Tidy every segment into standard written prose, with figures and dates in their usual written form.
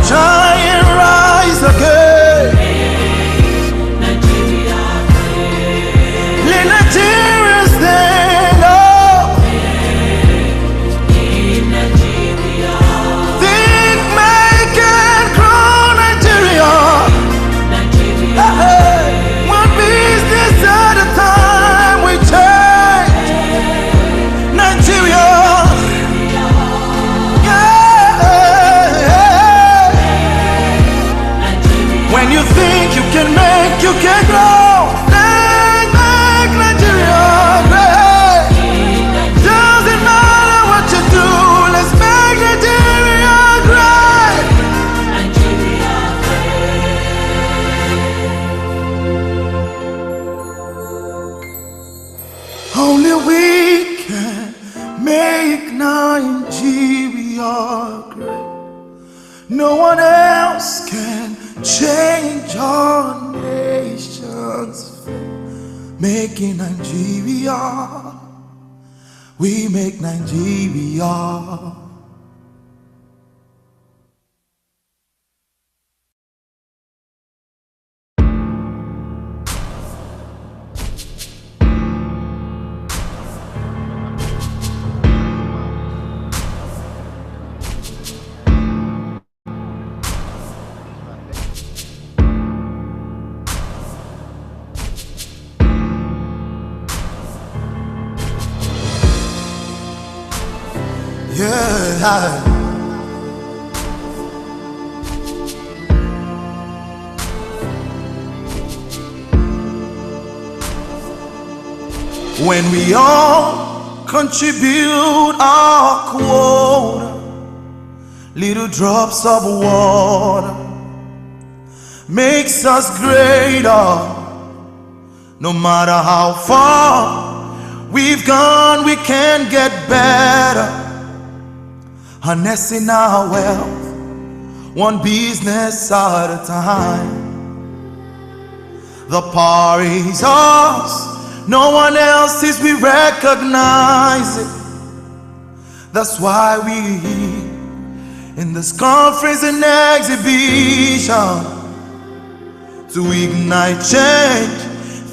try and rise again. Let Nigeria stand up. Think, make and grow Nigeria. One business at a time we change Nigeria. When you think you can make, you can grow. Make Nigeria great. Doesn't matter what you do, let's make Nigeria great. Only we can make Nigeria great. No one else can change our nation's fate. Making Nigeria, we make Nigeria. Yeah. When we all contribute our quota, little drops of water makes us greater. No matter how far we've gone, we can get better. Harnessing our wealth, one business at a time. The power is ours, no one else's, we recognize it. That's why we in this conference and exhibition to ignite change,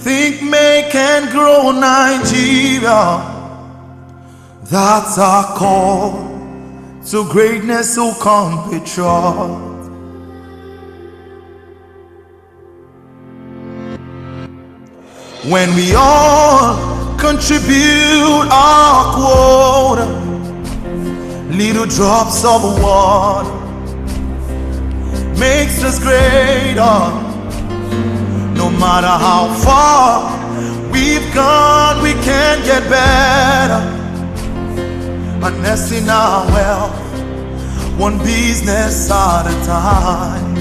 think, make and grow Nigeria. That's our call to greatness, so compatriot. When we all contribute our quota, little drops of water makes us greater. No matter how far we've gone, we can get better. Harnessing our wealth, one business at a time.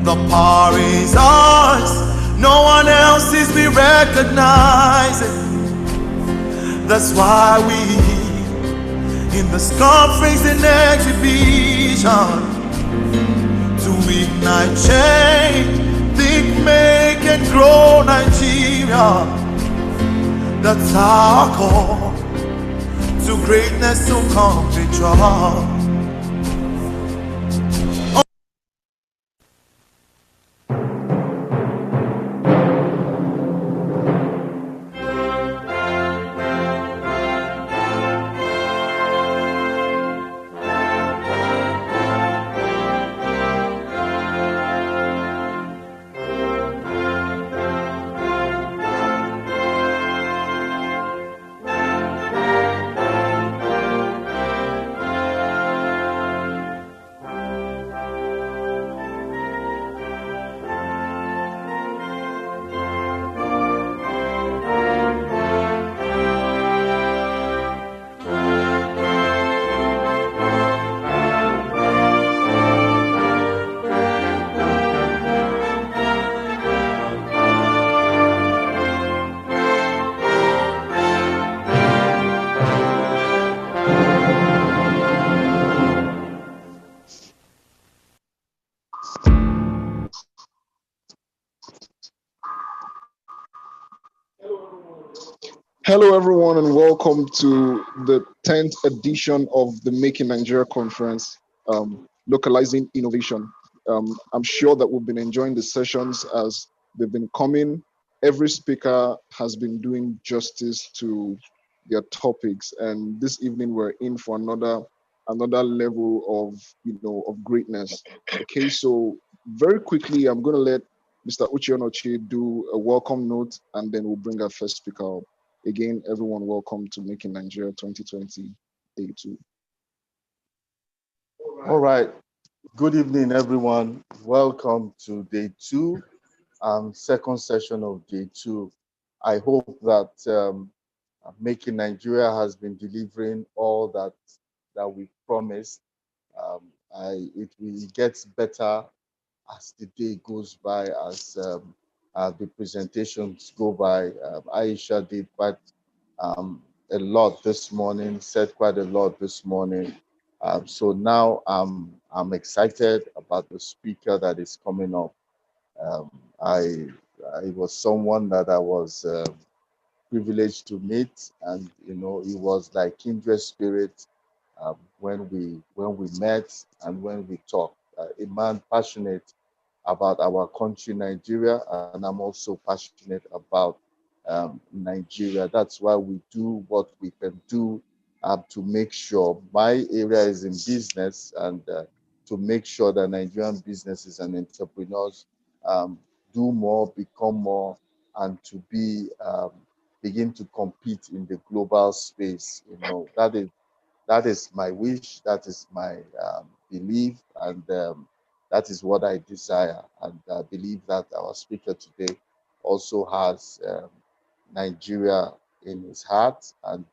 The power is ours, no one else's, we recognize it. That's why we in this conference and exhibition to ignite change, think, make and grow Nigeria. That's our call to greatness, to compatriot. Hello, everyone, and welcome to the 10th edition of the Making Nigeria Conference. localizing innovation. I'm sure that we've been enjoying the sessions as they've been coming. Every speaker has been doing justice to their topics, and this evening we're in for another level of of greatness. Okay, so very quickly, I'm going to let Mr. Uchionochi do a welcome note, and then we'll bring our first speaker up. Again, everyone, welcome to Making Nigeria 2020 Day 2. All right. Good evening, everyone. Welcome to day two, second session of day two. I hope that Making Nigeria has been delivering all that we promised. It gets better as the day goes by, as the presentations go by. Aisha did quite a lot this morning, said quite a lot this morning. So now I'm excited about the speaker that is coming up. Um, I I was someone that I was privileged to meet, and he was like kindred spirit when we met and when we talked. A man passionate about our country, Nigeria, and I'm also passionate about Nigeria. That's why we do what we can do to make sure my area is in business, and to make sure that Nigerian businesses and entrepreneurs um, do more, become more, and to begin to compete in the global space. That is my wish. That is my belief, and that is what I desire. And I believe that our speaker today also has Nigeria in his heart, and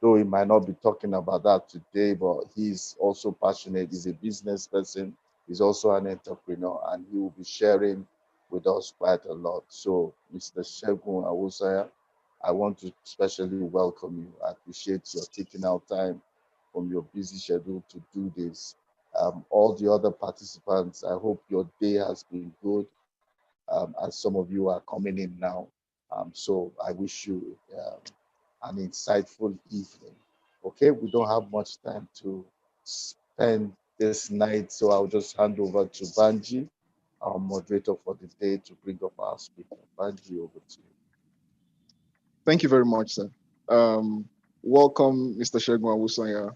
though he might not be talking about that today, but he's also passionate. He's a business person. He's also an entrepreneur, and he will be sharing with us quite a lot. So, Mr. Shegun Awosaya, I want to especially welcome you. I appreciate your taking out time from your busy schedule to do this. All the other participants, I hope your day has been good, as some of you are coming in now. So I wish you an insightful evening. Okay, we don't have much time to spend this night, so I'll just hand over to Banji, our moderator for the day, to bring up our speaker. Banji, over to you. Thank you very much, sir. Welcome, Mr. Shegun Awusanya.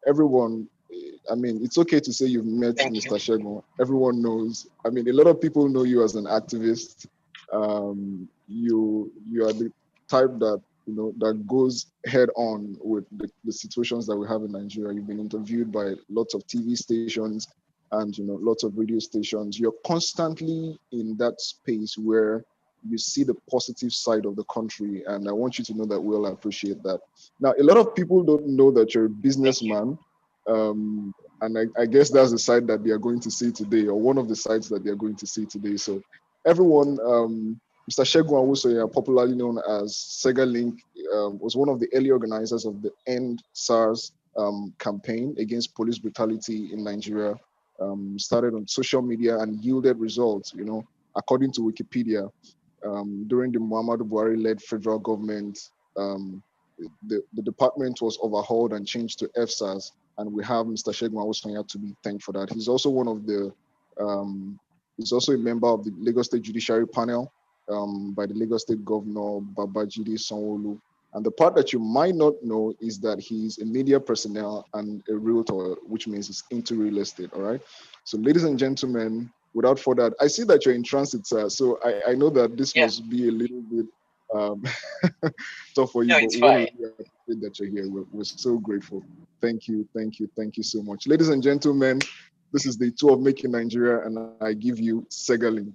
Everyone, I mean, it's okay to say you've met Thank you. Mr. Shegun. Everyone knows. I mean, a lot of people know you as an activist. You are the type that that goes head on with the situations that we have in Nigeria. You've been interviewed by lots of TV stations and lots of radio stations. You're constantly in that space where you see the positive side of the country, and I want you to know that we'll appreciate that. Now, a lot of people don't know that you're a Thank you. businessman, and I guess that's the side that they are going to see today, or one of the sides that they are going to see today. So, everyone, Mr. Shegun Awusoya, popularly known as Sega Link, was one of the early organizers of the End SARS campaign against police brutality in Nigeria. Started on social media and yielded results. According to Wikipedia, during the Muhammadu Buhari-led federal government, um, the department was overhauled and changed to FSAS, and we have Mr. Shegun Awosanya to be thanked for that. He's also one of the, he's also a member of the Lagos State Judiciary Panel by the Lagos State Governor Babajide Sanwo-Olu. And the part that you might not know is that he's a media personnel and a realtor, which means he's into real estate. All right. So, ladies and gentlemen, without further, I see that you're in transit, sir. So I know that this Yeah. must be a little bit um, tough for you, No, but it's we want to fine. really appreciate that you're here. We're so grateful. Thank you, thank you, thank you so much. Ladies and gentlemen, this is the tour of Making Nigeria, and I give you Sega Link.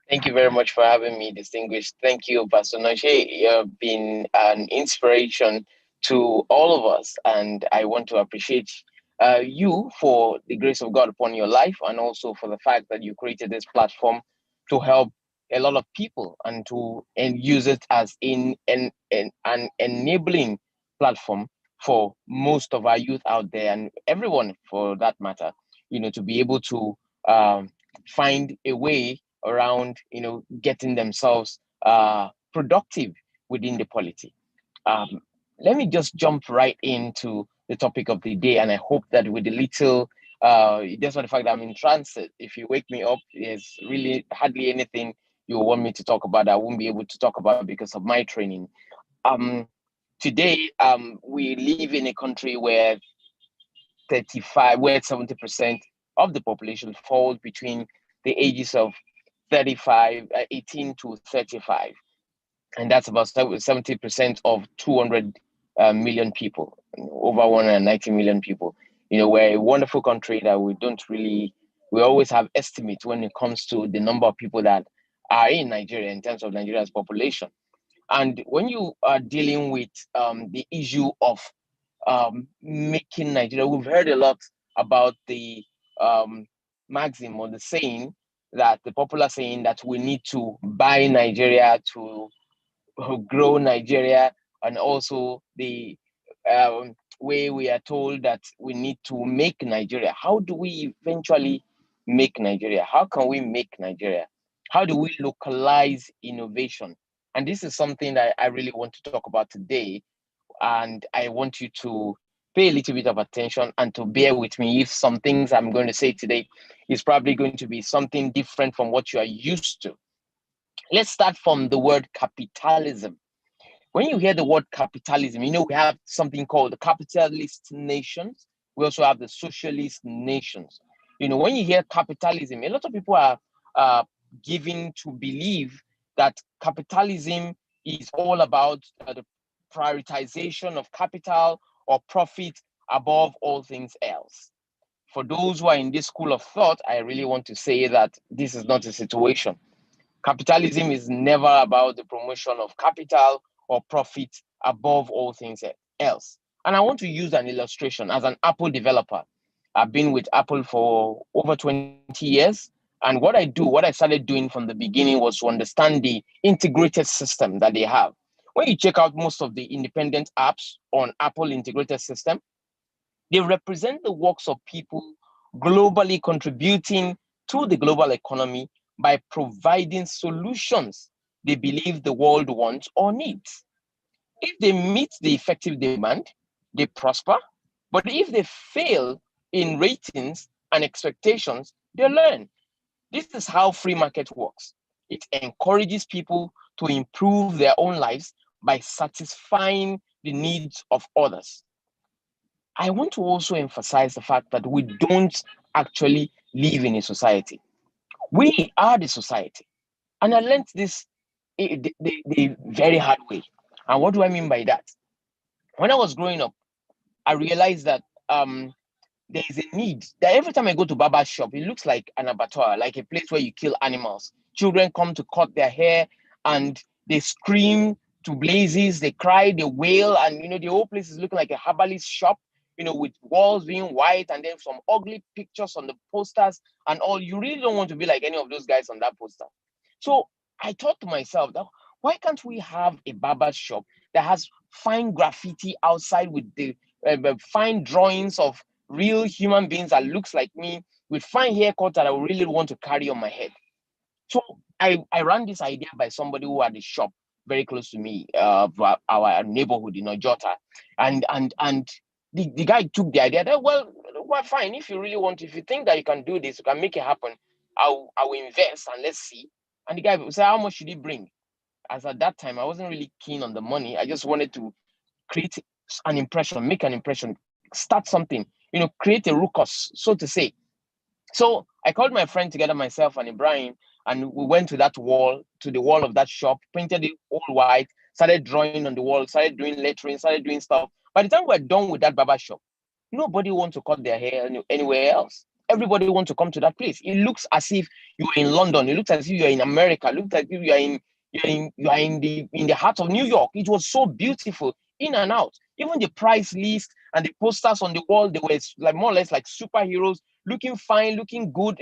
Thank you very much for having me, distinguished. Thank you, Pastor Noche. You've been an inspiration to all of us, and I want to appreciate you for the grace of God upon your life, and also for the fact that you created this platform to help a lot of people and to and use it as an enabling platform for most of our youth out there and everyone for that matter, to be able to find a way around getting themselves productive within the polity. um, Let me just jump right into the topic of the day. And I hope that with the little, just for the fact that I'm in transit, if you wake me up, there's really hardly anything you want me to talk about that I won't be able to talk about because of my training. Um, Today, we live in a country where 70% of the population falls between the ages of 18 to 35. And that's about 70% of 200 million people, over 190 million people. We're a wonderful country that we always have estimates when it comes to the number of people that are in Nigeria in terms of Nigeria's population. And when you are dealing with the issue of making Nigeria, we've heard a lot about the maxim or the saying, that the popular saying that we need to buy Nigeria to grow Nigeria, and also the way we are told that we need to make Nigeria. How do we eventually make Nigeria? How can we make Nigeria? How do we localize innovation? And this is something that I really want to talk about today. And I want you to pay a little bit of attention and to bear with me if some things I'm going to say today is probably going to be something different from what you are used to. Let's start from the word capitalism. When you hear the word capitalism, we have something called the capitalist nations. We also have the socialist nations. When you hear capitalism, a lot of people are given to believe that capitalism is all about the prioritization of capital or profit above all things else. For those who are in this school of thought, I really want to say that this is not a situation. Capitalism is never about the promotion of capital or profit above all things else. And I want to use an illustration. As an Apple developer, I've been with Apple for over 20 years. And what I started doing from the beginning was to understand the integrated system that they have. When you check out most of the independent apps on Apple integrated system, they represent the works of people globally contributing to the global economy by providing solutions they believe the world wants or needs. If they meet the effective demand, they prosper. But if they fail in ratings and expectations, they learn. This is how free market works. It encourages people to improve their own lives by satisfying the needs of others. I want to also emphasize the fact that we don't actually live in a society. We are the society. And I learned this the very hard way. And what do I mean by that? When I was growing up, I realized that there is a need that every time I go to barber's shop, it looks like an abattoir, like a place where you kill animals. Children come to cut their hair and they scream to blazes, they cry, they wail, and the whole place is looking like a herbalist shop, with walls being white and then some ugly pictures on the posters and all. You really don't want to be like any of those guys on that poster. So I thought to myself that why can't we have a barber shop that has fine graffiti outside with the fine drawings of real human beings that looks like me with fine haircuts that I really want to carry on my head? So I ran this idea by somebody who had a shop very close to me, our neighborhood in Ojota, and the guy took the idea that well, fine, if you really want, if you think that you can do this, you can make it happen. I will invest and let's see. And the guy said, how much should he bring? As at that time, I wasn't really keen on the money. I just wanted to create an impression, make an impression, start something, create a ruckus, so to say. So I called my friend together, myself and Ibrahim, and we went to the wall of that shop, painted it all white, started drawing on the wall, started doing lettering, started doing stuff. By the time we're done with that barber shop, nobody wants to cut their hair anywhere else. Everybody wants to come to that place. It looks as if you're in London. It looks as if you're in America. It looks as if you're in the heart of New York. It was so beautiful in and out. Even the price list and the posters on the wall, they were like more or less like superheroes, looking fine, looking good,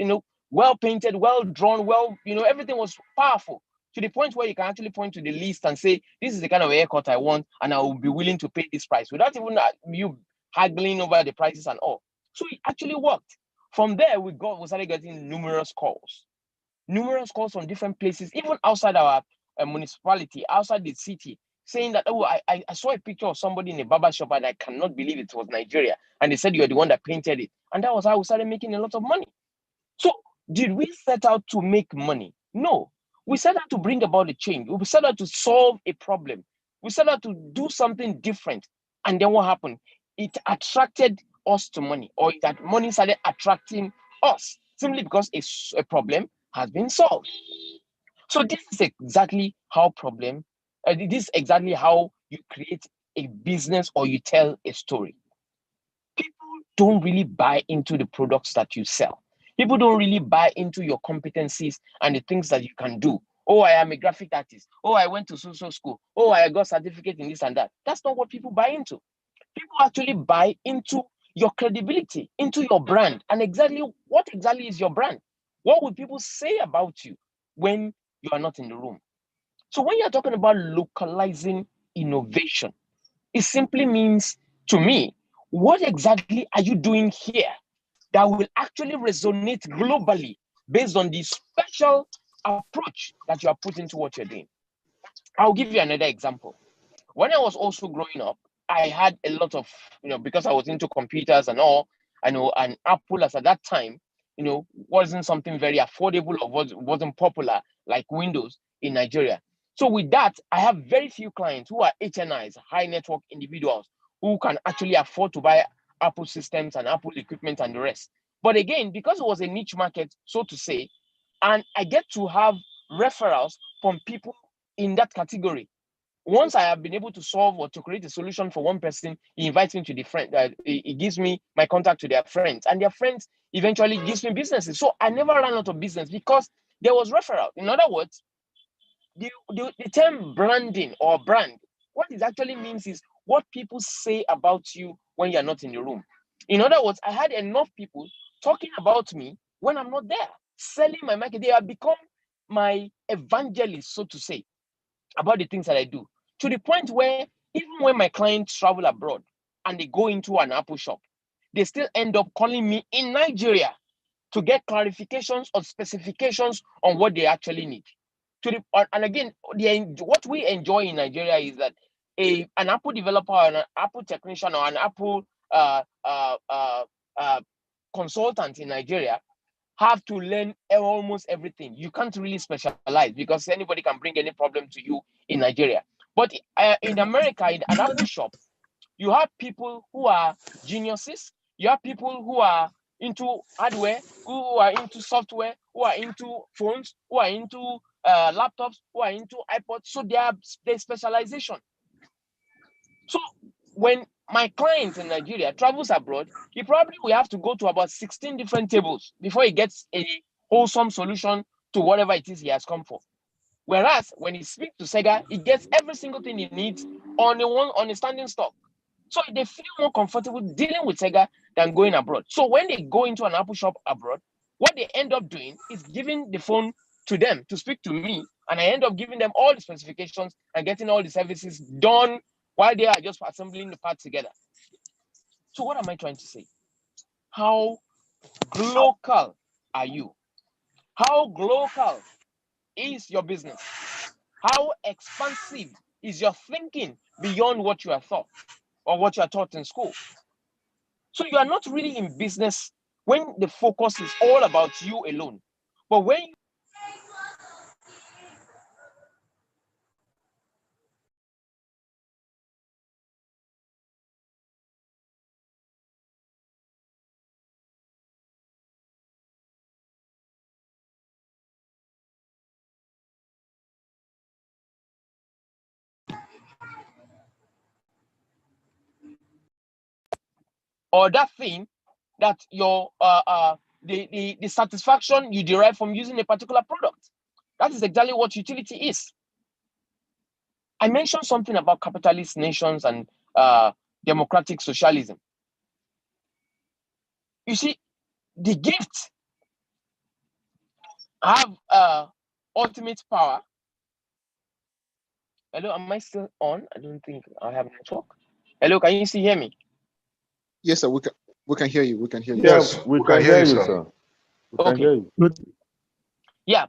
well painted, well drawn, everything was powerful to the point where you can actually point to the list and say, this is the kind of haircut I want, and I will be willing to pay this price without even you haggling over the prices and all. So it actually worked. From there, we started getting numerous calls from different places, even outside our municipality, outside the city. saying that, oh, I saw a picture of somebody in a barber shop and I cannot believe it was Nigeria. And they said you're the one that painted it. And that was how we started making a lot of money. So did we set out to make money? No. We set out to bring about a change. We set out to solve a problem. We set out to do something different. And then what happened? It attracted us to money, or that money started attracting us simply because a problem has been solved. So this is exactly how this is exactly how you create a business or you tell a story. People don't really buy into the products that you sell. People don't really buy into your competencies and the things that you can do. Oh, I am a graphic artist. Oh, I went to social school. Oh, I got certificate in this and that. That's not what people buy into. People actually buy into your credibility, into your brand. And what exactly is your brand? What will people say about you when you are not in the room? So when you're talking about localizing innovation, it simply means, to me, what exactly are you doing here that will actually resonate globally based on the special approach that you are putting into what you're doing? I'll give you another example. When I was also growing up, I had a lot of, because I was into computers and all, and Apple as at that time, wasn't something very affordable or wasn't popular like Windows in Nigeria. So with that, I have very few clients who are HNIs, high network individuals, who can actually afford to buy Apple systems and Apple equipment and the rest. But again, because it was a niche market, so to say, and I get to have referrals from people in that category. Once I have been able to solve or to create a solution for one person, he invites me to the friend. He gives me my contact to their friends, and their friends eventually gives me businesses. So I never ran out of business because there was referral. In other words, the term branding or brand, what it actually means is what people say about you when you're not in the room. In other words, I had enough people talking about me when I'm not there, selling my market. They have become my evangelists, so to say, about the things that I do, to the point where even when my clients travel abroad and they go into an Apple shop, they still end up calling me in Nigeria to get clarifications or specifications on what they actually need. And again, what we enjoy in Nigeria is that an Apple developer or an Apple technician or an Apple consultant in Nigeria have to learn almost everything. You can't really specialize because anybody can bring any problem to you in Nigeria. But in America, in an Apple shop, you have people who are geniuses. You have people who are into hardware, who are into software, who are into phones, who are into laptops, who are into iPods. So there's specialization. So when my client in Nigeria travels abroad, he probably will have to go to about 16 different tables before he gets a wholesome solution to whatever it is he has come for. Whereas when he speaks to Sega, he gets every single thing he needs on a standing stock. So they feel more comfortable dealing with Sega than going abroad. So when they go into an Apple shop abroad, what they end up doing is giving the phone to them to speak to me, and I end up giving them all the specifications and getting all the services done while they are just assembling the parts together. So what am I trying to say? How global are you? How global is your business? How expansive is your thinking beyond what you are taught or what you are taught in school? So you are not really in business when the focus is all about you alone. But when you or that thing that your the satisfaction you derive from using a particular product. That is exactly what utility is. I mentioned something about capitalist nations and democratic socialism. You see, the gifts have ultimate power. Hello, am I still on? I don't think I have network. Hello, can you still hear me? Yes, sir. We can hear you. We can hear you. Yes, we can hear you, sir. We can hear you. Yeah.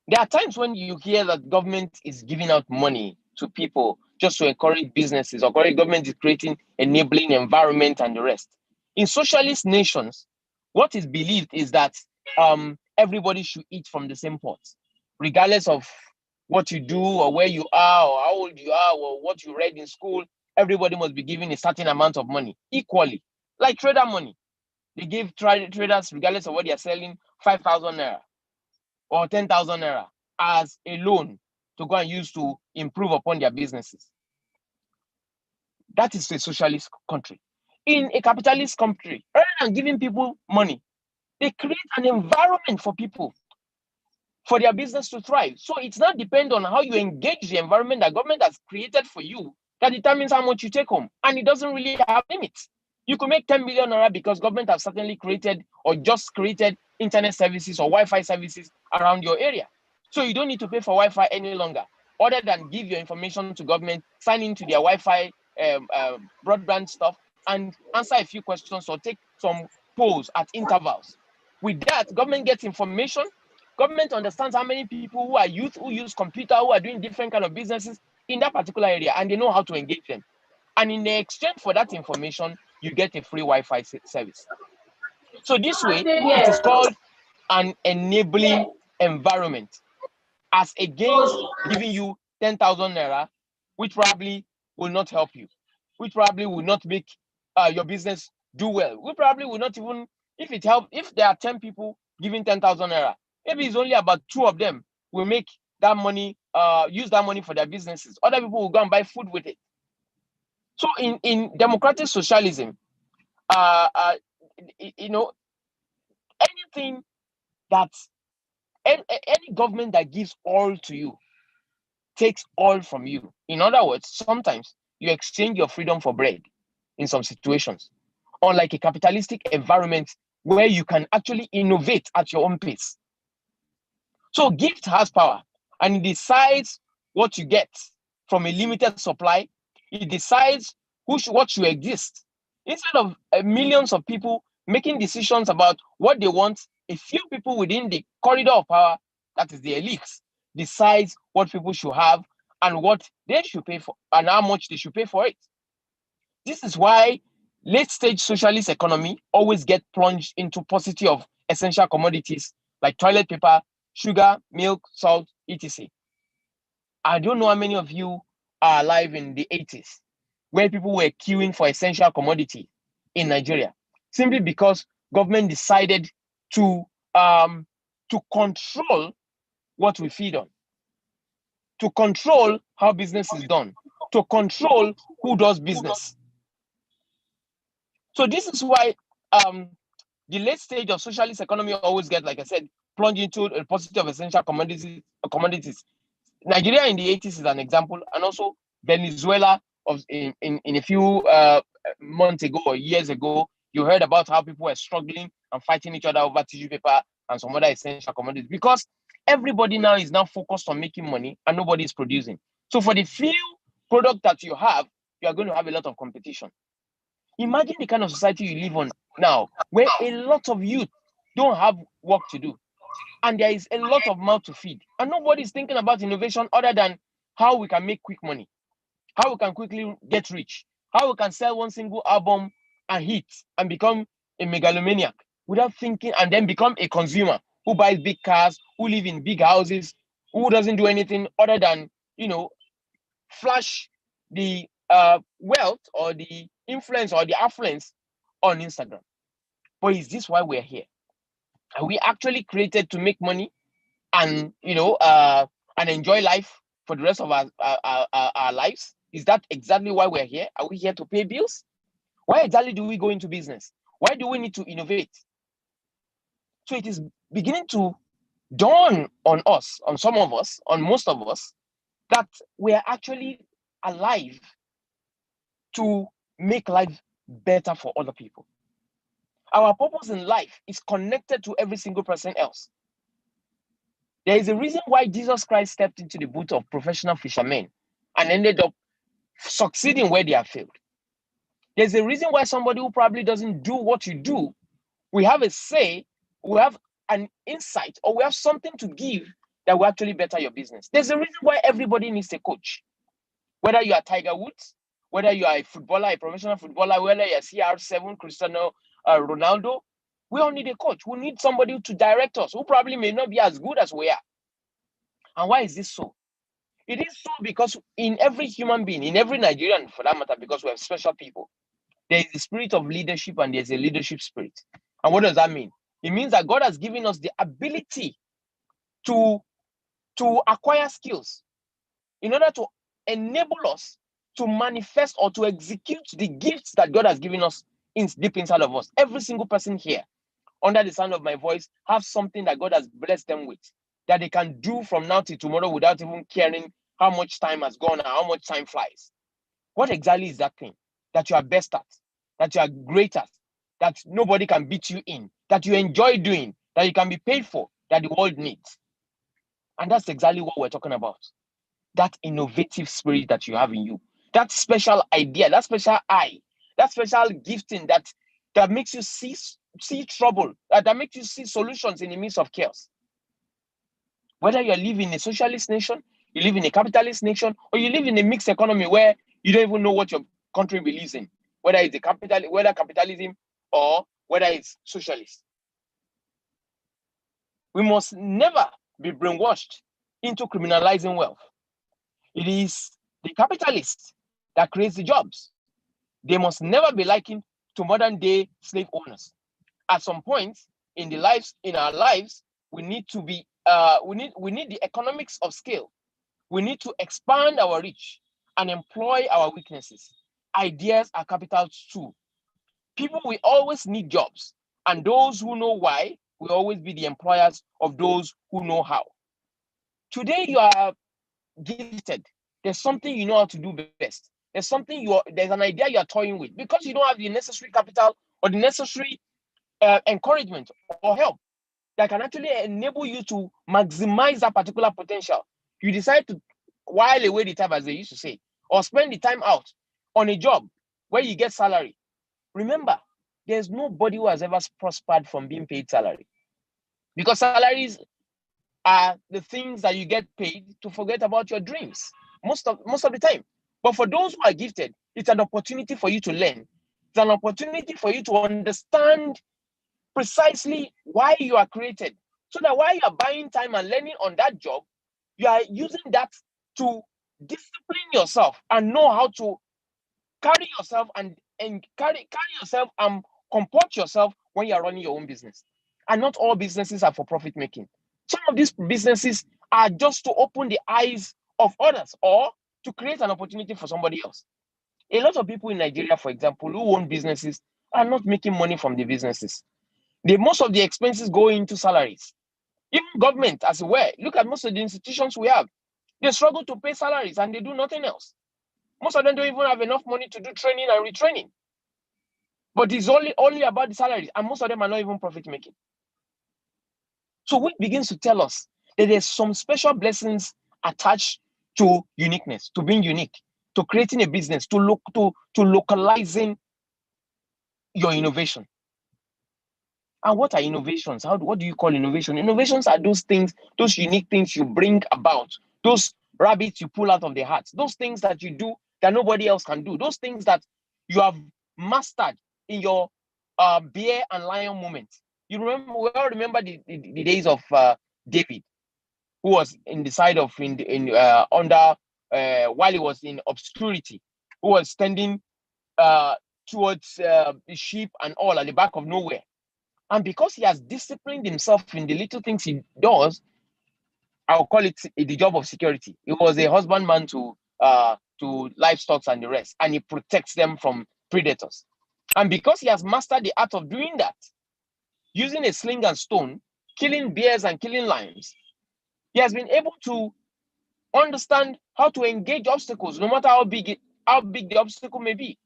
There are times when you hear that government is giving out money to people just to encourage businesses, or government is creating enabling environment and the rest. In socialist nations, what is believed is that everybody should eat from the same pot, regardless of what you do or where you are or how old you are or what you read in school. Everybody must be given a certain amount of money equally, like trader money. They give traders, regardless of what they are selling, 5,000 naira or 10,000 naira as a loan to go and use to improve upon their businesses. That is a socialist country. In a capitalist country, rather than giving people money, they create an environment for people, for their business to thrive. So it's not depend on how you engage the environment that government has created for you that determines how much you take home. And it doesn't really have limits. You could make 10 million naira because government has certainly created or just created internet services or Wi-Fi services around your area. So you don't need to pay for Wi-Fi any longer, other than give your information to government, sign into their Wi-Fi broadband stuff, and answer a few questions or take some polls at intervals. With that, government gets information. Government understands how many people who are youth, who use computer, who are doing different kind of businesses in that particular area, and they know how to engage them. And in the exchange for that information, you get a free Wi-Fi service. So this way, it is called an enabling environment, as against giving you 10,000 naira, which probably will not help you, which probably will not make your business do well. We probably will not even, if it helps, if there are 10 people giving 10,000 naira, maybe it's only about 2 of them will make that money, use that money for their businesses. Other people will go and buy food with it. So in democratic socialism, you know, anything that any government that gives all to you takes all from you. In other words, sometimes you exchange your freedom for bread in some situations, unlike a capitalistic environment where you can actually innovate at your own pace. So gift has power, and it decides what you get from a limited supply. It decides what should exist. Instead of millions of people making decisions about what they want, a few people within the corridor of power, that is the elites, decides what people should have and what they should pay for and how much they should pay for it. This is why late stage socialist economy always get plunged into paucity of essential commodities like toilet paper, sugar, milk, salt, etc. I don't know how many of you are alive in the 80s, where people were queuing for essential commodity in Nigeria, simply because government decided to control what we feed on, to control how business is done, to control who does business. So this is why the late stage of socialist economy always get, like I said, plunged into a paucity of essential commodities. Nigeria in the 80s is an example, and also Venezuela in a few months ago or years ago, you heard about how people were struggling and fighting each other over tissue paper and some other essential commodities, because everybody now is now focused on making money and nobody is producing. So for the few product that you have, you are going to have a lot of competition. Imagine the kind of society you live on now, where a lot of youth don't have work to do, and there is a lot of mouth to feed, and nobody is thinking about innovation other than how we can make quick money, how we can quickly get rich, how we can sell one single album and hit and become a megalomaniac without thinking, and then become a consumer who buys big cars, who live in big houses, who doesn't do anything other than, flash the wealth or the influence or the affluence on Instagram. But is this why we're here? Are we actually created to make money and and enjoy life for the rest of our lives? Is that exactly why we're here? Are we here to pay bills? Why exactly do we go into business? Why do we need to innovate? So it is beginning to dawn on us, on some of us, on most of us, that we are actually alive to make life better for other people. Our purpose in life is connected to every single person else. There is a reason why Jesus Christ stepped into the boat of professional fishermen and ended up succeeding where they have failed. There's a reason why somebody who probably doesn't do what you do, we have a say, we have an insight, or we have something to give that will actually better your business. There's a reason why everybody needs a coach. Whether you are Tiger Woods, whether you are a footballer, a professional footballer, whether you're CR7, Cristiano Ronaldo, we all need a coach. We need somebody to direct us who probably may not be as good as we are. And why is this so? It is so because in every human being, in every Nigerian for that matter, because we have special people, there is the spirit of leadership and there's a leadership spirit. And what does that mean? It means that God has given us the ability to acquire skills in order to enable us to manifest or to execute the gifts that God has given us deep inside of us. Every single person here, under the sound of my voice, have something that God has blessed them with that they can do from now till tomorrow without even caring how much time has gone and how much time flies. What exactly is that thing that you are best at, that you are great at, that nobody can beat you in, that you enjoy doing, that you can be paid for, that the world needs? And that's exactly what we're talking about. That innovative spirit that you have in you, that special idea, that special eye, that special gifting that makes you see trouble, that makes you see solutions in the midst of chaos. Whether you live in a socialist nation, you live in a capitalist nation, or you live in a mixed economy where you don't even know what your country believes in, whether it's whether capitalism or whether it's socialist. We must never be brainwashed into criminalizing wealth. It is the capitalists that creates the jobs. They must never be likened to modern day slave owners. At some point in our lives, we need to be we need the economics of scale. We need to expand our reach and employ our weaknesses. Ideas are capital too. People will always need jobs, and those who know why will always be the employers of those who know how. Today you are gifted. There's something you know how to do best. There's an idea you are toying with because you don't have the necessary capital or the necessary encouragement or help that can actually enable you to maximize that particular potential. You decide to while away the time, as they used to say, or spend the time out on a job where you get salary. Remember, there's nobody who has ever prospered from being paid salary, because salaries are the things that you get paid to forget about your dreams most of the time. But for those who are gifted, it's an opportunity for you to learn. It's an opportunity for you to understand precisely why you are created, so that while you are buying time and learning on that job, you are using that to discipline yourself and know how to carry yourself and carry yourself and comport yourself when you are running your own business. And not all businesses are for profit making. Some of these businesses are just to open the eyes of others or to create an opportunity for somebody else. A lot of people in Nigeria, for example, who own businesses are not making money from the businesses. Most of the expenses go into salaries. Even government, as well, look at most of the institutions we have. They struggle to pay salaries and they do nothing else. Most of them don't even have enough money to do training and retraining. But it's only about the salaries, and most of them are not even profit making. So which begins to tell us that there's some special blessings attached to uniqueness, to being unique, to creating a business, to localizing your innovation. And what are innovations? What do you call innovation? Innovations are those things, those unique things you bring about, those rabbits you pull out of the hat, those things that you do that nobody else can do, those things that you have mastered in your bear and lion moment. We all remember the days of David, who was in the side of under while he was in obscurity, who was standing towards the sheep and all at the back of nowhere. And because he has disciplined himself in the little things he does, I'll call it the job of security. He was a husbandman to livestock and the rest, and he protects them from predators. And because he has mastered the art of doing that, using a sling and stone, killing bears and killing lions, he has been able to understand how to engage obstacles, no matter how big the obstacle may be.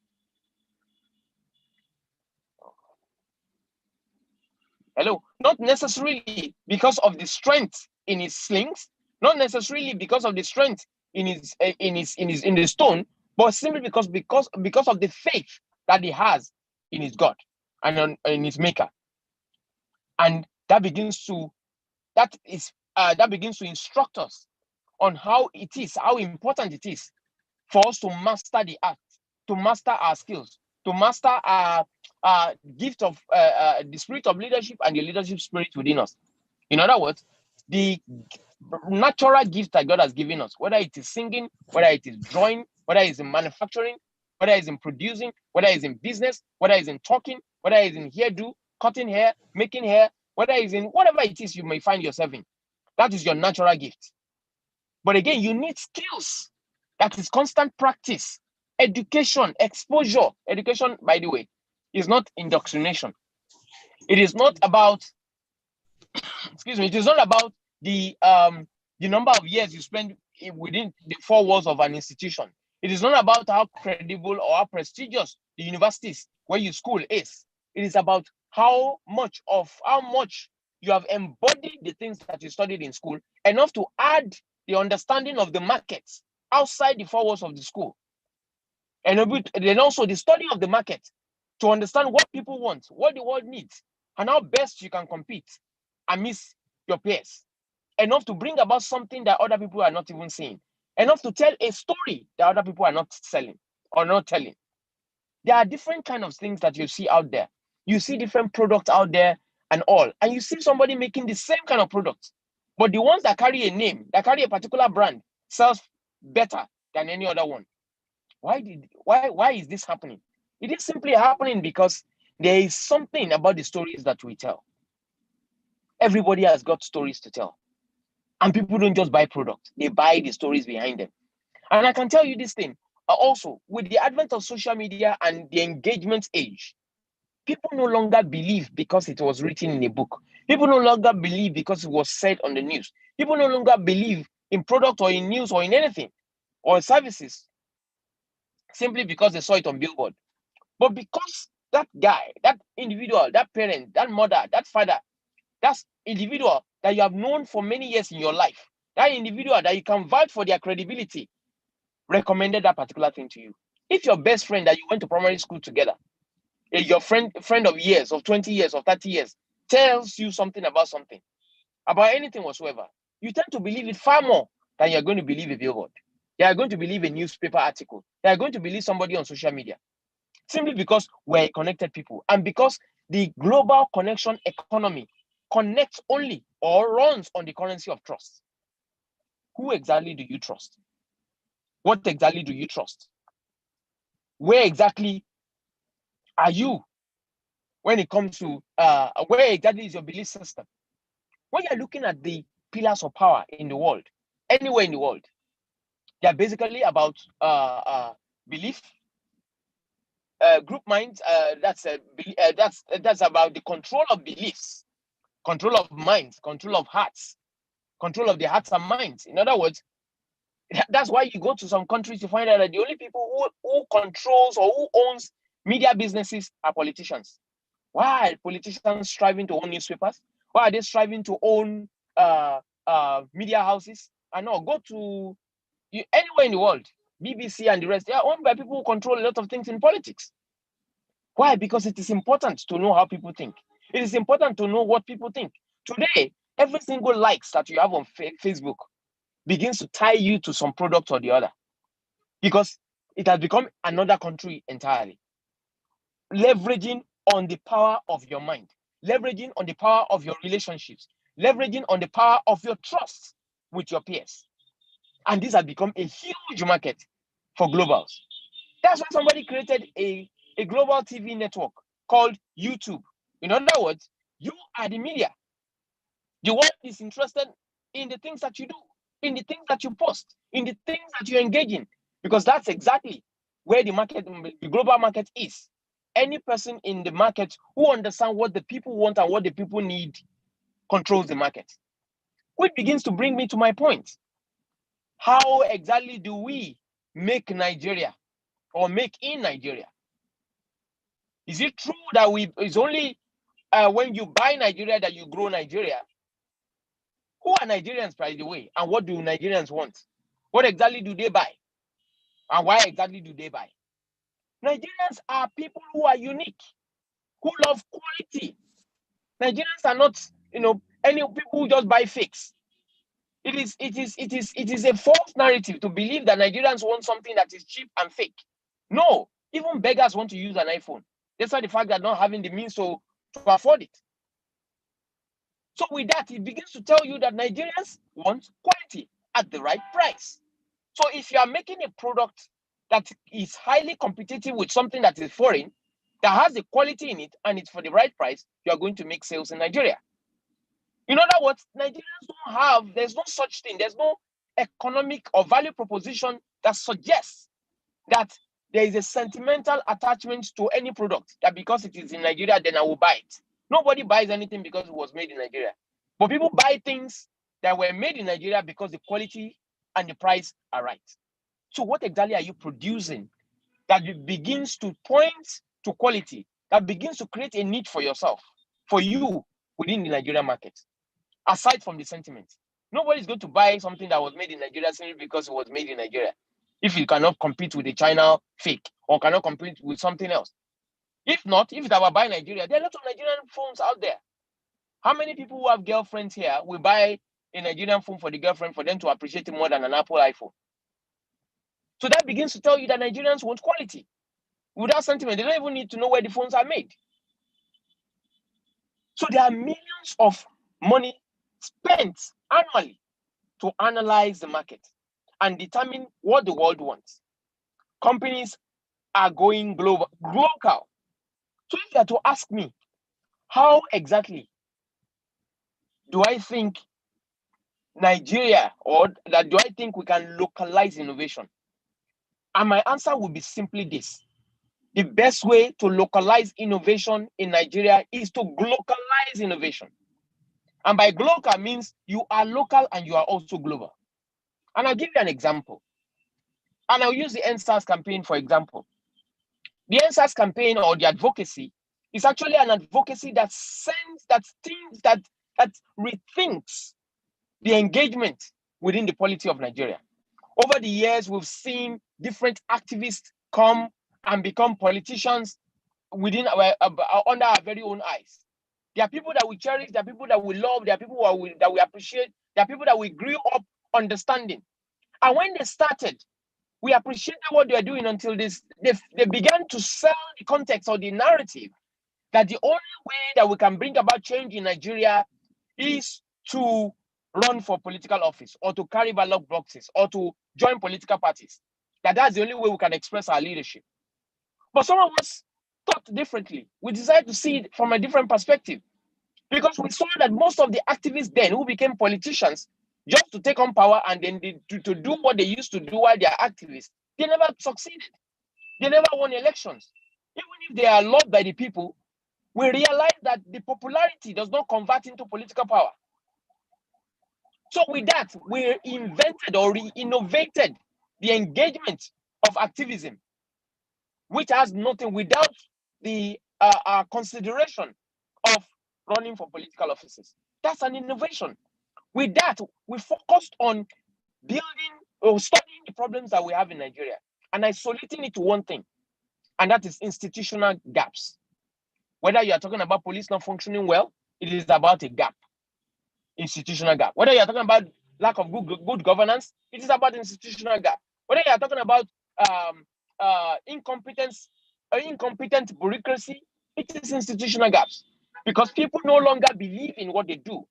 Hello, not necessarily because of the strength in his slings, not necessarily because of the strength in the stone, but simply because of the faith that he has in his God and in his Maker, and that begins to instruct us on how important it is for us to master the art, to master our skills, to master our gift of the spirit of leadership and the leadership spirit within us. In other words, the natural gift that God has given us, whether it is singing, whether it is drawing, whether it's in manufacturing, whether it's in producing, whether it's in business, whether it's in talking, whether it's in hairdo, cutting hair, making hair, whether it's in whatever it is you may find yourself in. That is your natural gift. But again, you need skills. That is constant practice, education, exposure. Education, by the way, is not indoctrination. It is not about, excuse me, it is not about the number of years you spend within the four walls of an institution. It is not about how credible or how prestigious the universities where you school is. It is about how much you have embodied the things that you studied in school, enough to add the understanding of the markets outside the four walls of the school. And then also the study of the market to understand what people want, what the world needs, and how best you can compete amidst your peers. Enough to bring about something that other people are not even seeing. Enough to tell a story that other people are not selling or not telling. There are different kind of things that you see out there. You see different products out there and all. And you see somebody making the same kind of product. But the ones that carry a name, that carry a particular brand, sells better than any other one. Why is this happening? It is simply happening because there is something about the stories that we tell. Everybody has got stories to tell. And people don't just buy products, they buy the stories behind them. And I can tell you this thing, also, with the advent of social media and the engagement age, people no longer believe because it was written in a book. People no longer believe because it was said on the news. People no longer believe in product or in news or in anything or services simply because they saw it on billboard. But because that guy, that individual, that parent, that mother, that father, that individual that you have known for many years in your life, that individual that you can vouch for their credibility, recommended that particular thing to you. If your best friend that you went to primary school together, your friend of years, of 20 years, of 30 years, tells you something, about anything whatsoever, you tend to believe it far more than you're going to believe a billboard. You are going to believe a newspaper article. You are going to believe somebody on social media. Simply because we're connected people and because the global connection economy connects only or runs on the currency of trust. Who exactly do you trust? What exactly do you trust? Where exactly are you when it comes to where exactly is your belief system? When you're looking at the pillars of power in the world, anywhere in the world, they're basically about belief, group minds. That's about the control of beliefs, control of minds, control of hearts, control of the hearts and minds. In other words, that's why you go to some countries to find out that the only people who controls or who owns media businesses are politicians. Why are politicians striving to own newspapers? Why are they striving to own media houses? And no, go to anywhere in the world, BBC and the rest, they are owned by people who control a lot of things in politics. Why? Because it is important to know how people think. It is important to know what people think. Today, every single likes that you have on Facebook begins to tie you to some product or the other because it has become another country entirely. Leveraging on the power of your mind, leveraging on the power of your relationships, leveraging on the power of your trust with your peers. And this has become a huge market for globals. That's why somebody created a global TV network called YouTube. In other words, you are the media. The world is interested in the things that you do, in the things that you post, in the things that you engage in, because that's exactly where the global market is. Any person in the market who understands what the people want and what the people need controls the market. Which begins to bring me to my point. How exactly do we make Nigeria or make in Nigeria? Is it true that it's only when you buy Nigeria that you grow Nigeria? Who are Nigerians, by the way? And what do Nigerians want? What exactly do they buy? And why exactly do they buy? Nigerians are people who are unique, who love quality. Nigerians are not, any people who just buy fakes. It is a false narrative to believe that Nigerians want something that is cheap and fake. No, even beggars want to use an iPhone. Despite the fact that not having the means to afford it. So with that, it begins to tell you that Nigerians want quality at the right price. So if you are making a product that is highly competitive with something that is foreign, that has the quality in it, and it's for the right price, you are going to make sales in Nigeria. In other words, Nigerians don't have, there's no such thing, there's no economic or value proposition that suggests that there is a sentimental attachment to any product, that because it is in Nigeria, then I will buy it. Nobody buys anything because it was made in Nigeria. But people buy things that were made in Nigeria because the quality and the price are right. So what exactly are you producing that begins to point to quality, that begins to create a need for yourself, for you within the Nigerian market, aside from the sentiment? Nobody's going to buy something that was made in Nigeria simply because it was made in Nigeria, if you cannot compete with the China fake or cannot compete with something else. If not, if it were by Nigeria, there are a lot of Nigerian phones out there. How many people who have girlfriends here will buy a Nigerian phone for the girlfriend for them to appreciate it more than an Apple iPhone? So that begins to tell you that Nigerians want quality. Without sentiment, they don't even need to know where the phones are made. So there are millions of money spent annually to analyze the market and determine what the world wants. Companies are going global. So if you are to ask me, how exactly do I think Nigeria, or that do I think we can localize innovation? And my answer would be simply this. The best way to localize innovation in Nigeria is to glocalize innovation. And by global means you are local and you are also global. And I'll give you an example. And I'll use the NSAS campaign, for example. The NSAS campaign, or the advocacy, is actually an advocacy that sends, that thinks, that rethinks the engagement within the polity of Nigeria. Over the years, we've seen different activists come and become politicians within under our very own eyes. There are people that we cherish, there are people that we love, there are people that we appreciate, there are people that we grew up understanding. And when they started, we appreciated what they were doing until they began to sell the context or the narrative that the only way that we can bring about change in Nigeria is to run for political office, or to carry ballot boxes, or to join political parties. That's the only way we can express our leadership. But some of us thought differently. We decided to see it from a different perspective, because we saw that most of the activists then who became politicians just to take on power and then to do what they used to do while they are activists, they never succeeded. They never won elections. Even if they are loved by the people, we realize that the popularity does not convert into political power. So with that, we invented or re-innovated the engagement of activism, which has nothing without the consideration of running for political offices. That's an innovation. With that, we focused on building or studying the problems that we have in Nigeria and isolating it to one thing, and that is institutional gaps. Whether you are talking about police not functioning well, it is about a gap, institutional gap. Whether you are talking about lack of good governance, it is about institutional gap. Whether you are talking about incompetence or incompetent bureaucracy, it is institutional gaps. Because people no longer believe in what they do.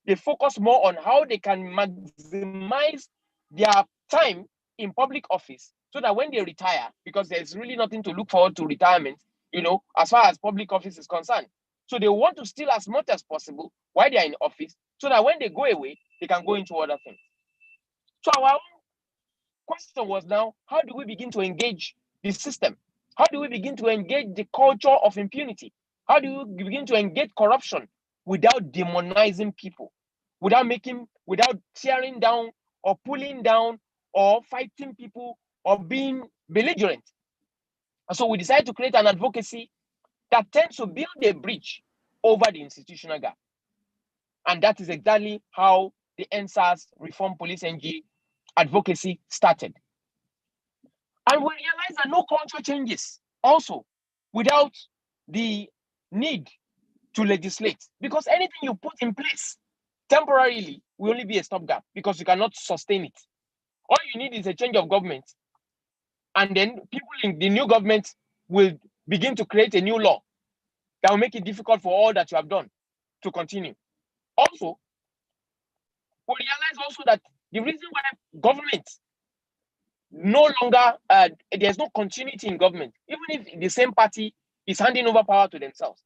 They focus more on how they can maximize their time in public office, so that when they retire, because there's really nothing to look forward to retirement, as far as public office is concerned. So they want to steal as much as possible while they're in office, so that when they go away, they can go into other things. So our own question was now, how do we begin to engage the system? How do we begin to engage the culture of impunity? How do we begin to engage corruption without demonizing people, without tearing down or pulling down or fighting people or being belligerent? And so we decided to create an advocacy that tends to build a bridge over the institutional gap. And that is exactly how the NSAS Reform Police NG advocacy started. And we realized that no culture changes also without the need to legislate, because anything you put in place temporarily will only be a stopgap because you cannot sustain it. All you need is a change of government. And then people in the new government will begin to create a new law that will make it difficult for all that you have done to continue. Also, we realize also that the reason why government no longer, there's no continuity in government, even if the same party is handing over power to themselves,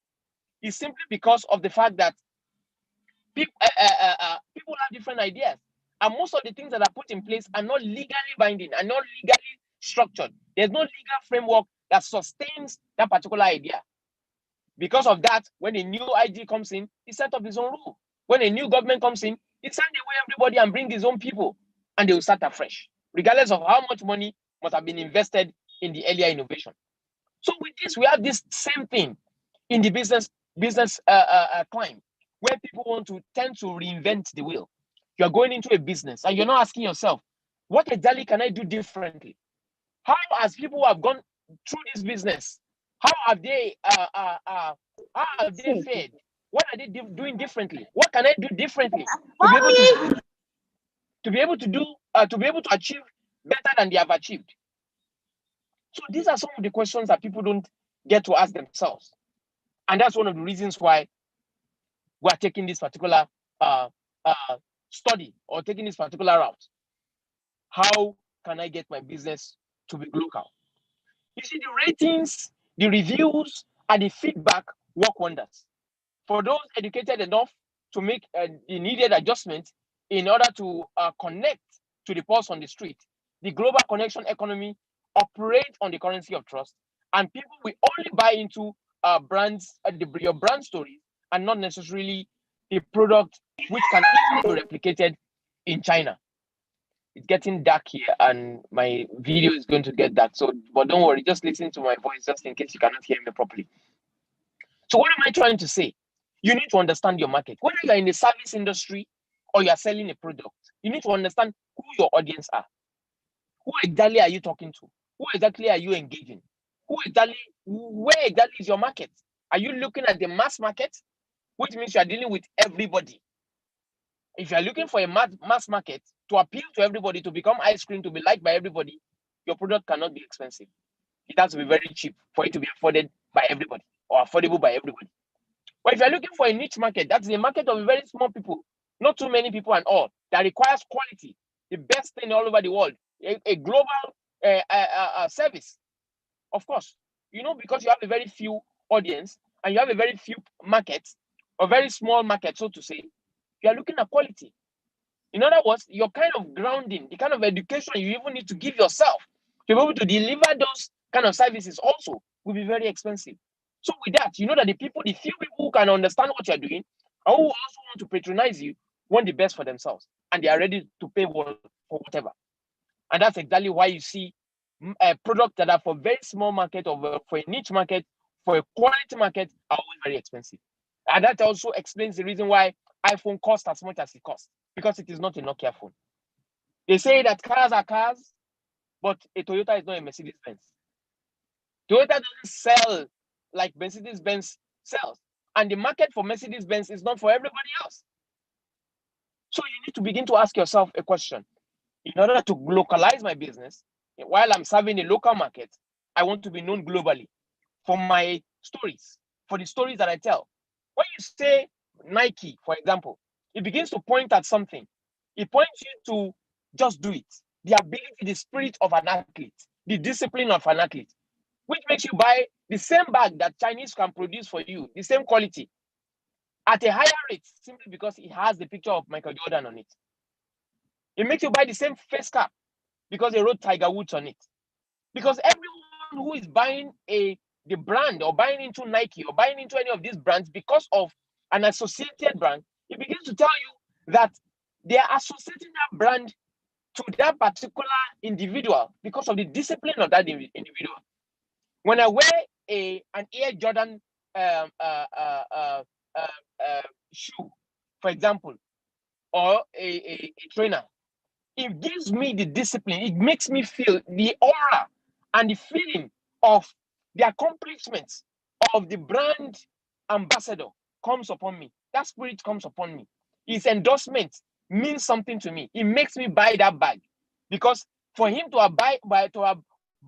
is simply because of the fact that people, people have different ideas. And most of the things that are put in place are not legally binding, are not legally structured. There's no legal framework that sustains that particular idea. Because of that, when a new IG comes in, he set up his own rule. When a new government comes in, he send away everybody and bring his own people, and they will start afresh, regardless of how much money must have been invested in the earlier innovation. So with this, we have this same thing in the business climb, where people want to tend to reinvent the wheel. You're going into a business and you're not asking yourself, what exactly can I do differently? How, as people who have gone through this business, how have they fared? What are they doing differently? What can I do differently to be able to achieve better than they have achieved? So these are some of the questions that people don't get to ask themselves, and that's one of the reasons why we are taking this particular study or taking this particular route. How can I get my business to be local? You see, the ratings, the reviews, and the feedback work wonders. For those educated enough to make the needed adjustments in order to connect to the pulse on the street, the global connection economy operates on the currency of trust, and people will only buy into brands, your brand story, and not necessarily the product which can easily be replicated in China. It's getting dark here and my video is going to get dark. So, but don't worry, just listen to my voice just in case you cannot hear me properly. So what am I trying to say? You need to understand your market. Whether you're in the service industry or you're selling a product, you need to understand who your audience are. Who exactly are you talking to? Who exactly are you engaging? Where exactly is your market? Are you looking at the mass market, which means you are dealing with everybody? If you are looking for a mass market to appeal to everybody, to become ice cream, to be liked by everybody, your product cannot be expensive. It has to be very cheap for it to be afforded by everybody or affordable by everybody. But if you're looking for a niche market, that's a market of very small people, not too many people and all, that requires quality, the best thing all over the world, a global service. Of course, because you have a very few audience and you have a very few markets, a very small market, so to say, you are looking at quality. In other words, your kind of grounding, the kind of education you even need to give yourself to be able to deliver those kind of services also will be very expensive. So with that, you know that the few people who can understand what you're doing and who also want to patronize you want the best for themselves, and they are ready to pay for whatever. And that's exactly why you see products that are for very small market or for a niche market, for a quality market, are always very expensive. And that also explains the reason why iPhone costs as much as it costs, because it is not a Nokia phone. They say that cars are cars, but a Toyota is not a Mercedes-Benz. Toyota doesn't sell like Mercedes-Benz sells, and the market for Mercedes-Benz is not for everybody else. So you need to begin to ask yourself a question. In order to localize my business, while I'm serving a local market, I want to be known globally for my stories, for the stories that I tell. When you say Nike, for example, it begins to point at something. It points you to just do it. The ability, the spirit of an athlete, the discipline of an athlete, which makes you buy the same bag that Chinese can produce for you, the same quality, at a higher rate, simply because it has the picture of Michael Jordan on it. It makes you buy the same face cap because they wrote Tiger Woods on it. Because everyone who is buying the brand or buying into Nike or buying into any of these brands because of an associated brand, it begins to tell you that they are associating that brand to that particular individual because of the discipline of that individual. When I wear an Air Jordan shoe, for example, or a trainer, it gives me the discipline. It makes me feel the aura and the feeling of the accomplishments of the brand ambassador comes upon me. That spirit comes upon me. His endorsement means something to me. It makes me buy that bag, because for him to have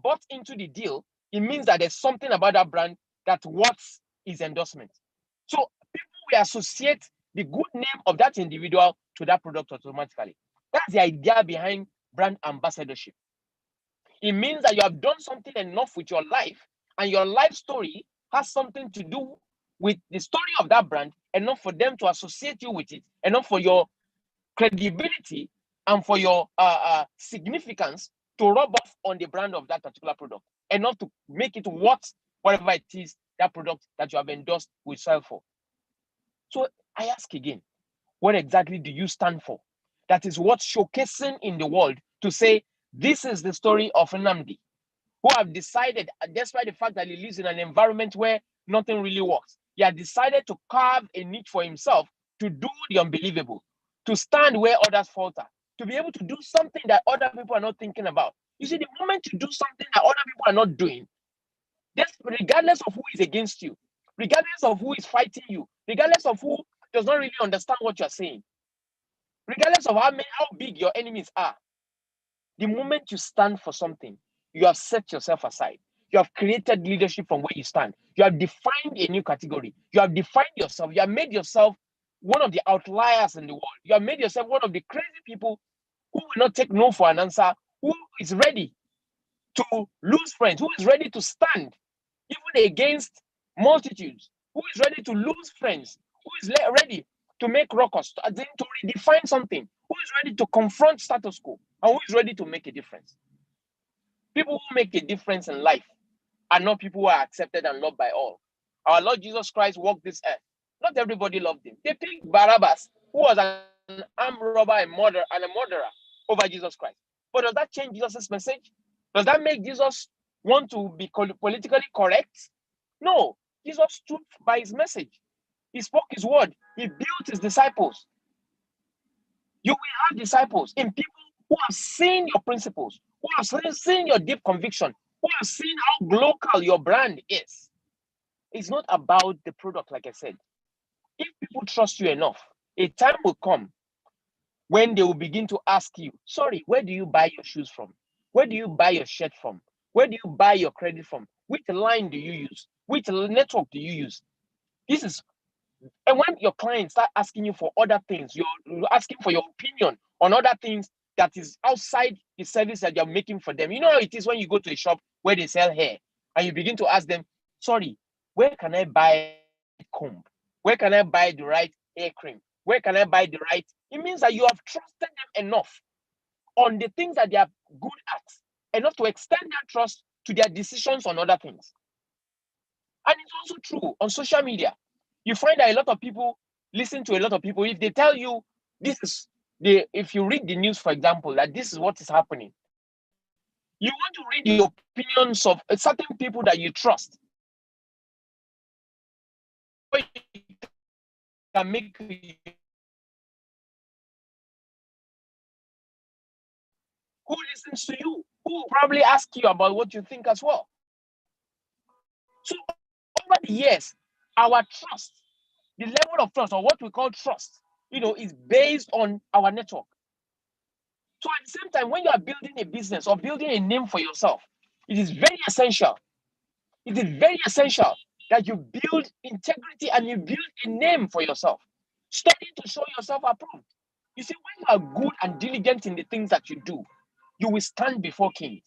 bought into the deal, it means that there's something about that brand that worth his endorsement. So people will associate the good name of that individual to that product automatically. That's the idea behind brand ambassadorship. It means that you have done something enough with your life, and your life story has something to do with the story of that brand, enough for them to associate you with it, enough for your credibility and for your significance to rub off on the brand of that particular product, enough to make it worth whatever it is that product that you have endorsed will sell for. So I ask again, what exactly do you stand for? That is what showcasing in the world to say, this is the story of Nnamdi, who have decided, despite the fact that he lives in an environment where nothing really works, he has decided to carve a niche for himself, to do the unbelievable, to stand where others falter, to be able to do something that other people are not thinking about. You see, the moment you do something that other people are not doing, regardless of who is against you, regardless of who is fighting you, regardless of who does not really understand what you're saying, regardless of how big your enemies are, the moment you stand for something, you have set yourself aside. You have created leadership from where you stand. You have defined a new category. You have defined yourself. You have made yourself one of the outliers in the world. You have made yourself one of the crazy people who will not take no for an answer, who is ready to lose friends, who is ready to stand even against multitudes, who is ready to lose friends, who is ready to make ruckus, to redefine something, who is ready to confront status quo, and who is ready to make a difference. People who make a difference in life are not people who are accepted and loved by all. Our Lord Jesus Christ walked this earth. Not everybody loved him. They picked Barabbas, who was an armed robber and a murderer, over Jesus Christ. But does that change Jesus' message? Does that make Jesus want to be politically correct? No. Jesus stood by his message. He spoke his word. He built his disciples. You will have disciples in people who have seen your principles, who have seen your deep conviction, who have seen how global your brand is. It's not about the product, like I said. If people trust you enough, a time will come when they will begin to ask you, sorry, where do you buy your shoes from? Where do you buy your shirt from? Where do you buy your credit from? Which line do you use? Which network do you use? And when your clients start asking you for other things, you're asking for your opinion on other things that is outside the service that you're making for them. You know how it is when you go to a shop where they sell hair and you begin to ask them, sorry, where can I buy comb? Where can I buy the right hair cream? Where can I buy the right? It means that you have trusted them enough on the things that they are good at, enough to extend that trust to their decisions on other things. And it's also true on social media. You find that a lot of people listen to a lot of people. If they tell you if you read the news, for example, that this is what is happening, you want to read the opinions of certain people that you trust. Can make who listens to you, who will probably ask you about what you think as well. So over the years, our trust, the level of trust, or what we call trust, is based on our network. So at the same time, when you are building a business or building a name for yourself, it is very essential. It is very essential that you build integrity and you build a name for yourself. Study to show yourself approved. You see, when you are good and diligent in the things that you do, you will stand before kings.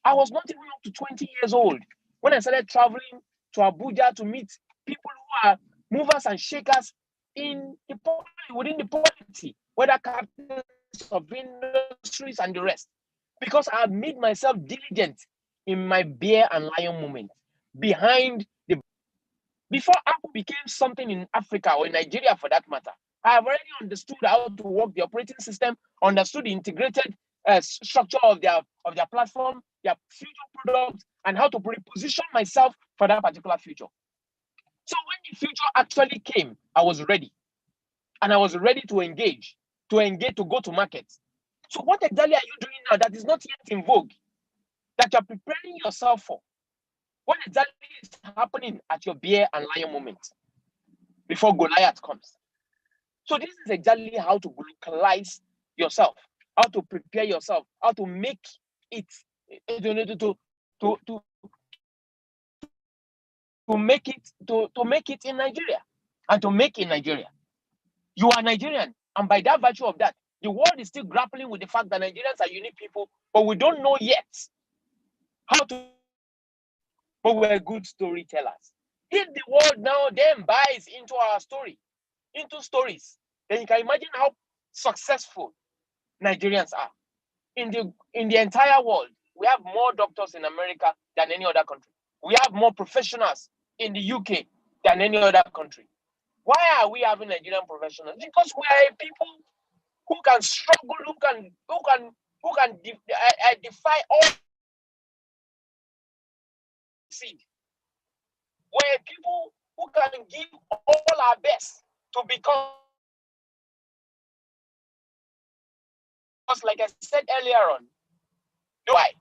I was not even up to 20 years old when I started traveling to Abuja to meet people who are movers and shakers within the polity, whether captains of industries and the rest, because I have made myself diligent in my bear and lion moment before Apple became something in Africa or in Nigeria for that matter. I have already understood how to work the operating system, understood the integrated structure of their platform, their future products, and how to reposition myself for that particular future. So when the future actually came, I was ready. And I was ready to engage, to go to market. So what exactly are you doing now that is not yet in vogue, that you're preparing yourself for? What exactly is happening at your bear and lion moment before Goliath comes? So this is exactly how to localize yourself, how to prepare yourself, how to make it to make it in Nigeria and to make in Nigeria. You are Nigerian, and by that virtue of that, the world is still grappling with the fact that Nigerians are unique people, but we don't know yet how to. But we're good storytellers. If the world now then buys into our story, into stories, then you can imagine how successful Nigerians are. In the entire world, we have more doctors in America than any other country. We have more professionals in the UK than any other country. Why are we having Nigerian professionals? Because we are a people who can struggle, who can defy all seed. We're people who can give all our best to become. Because, like I said earlier on, the why.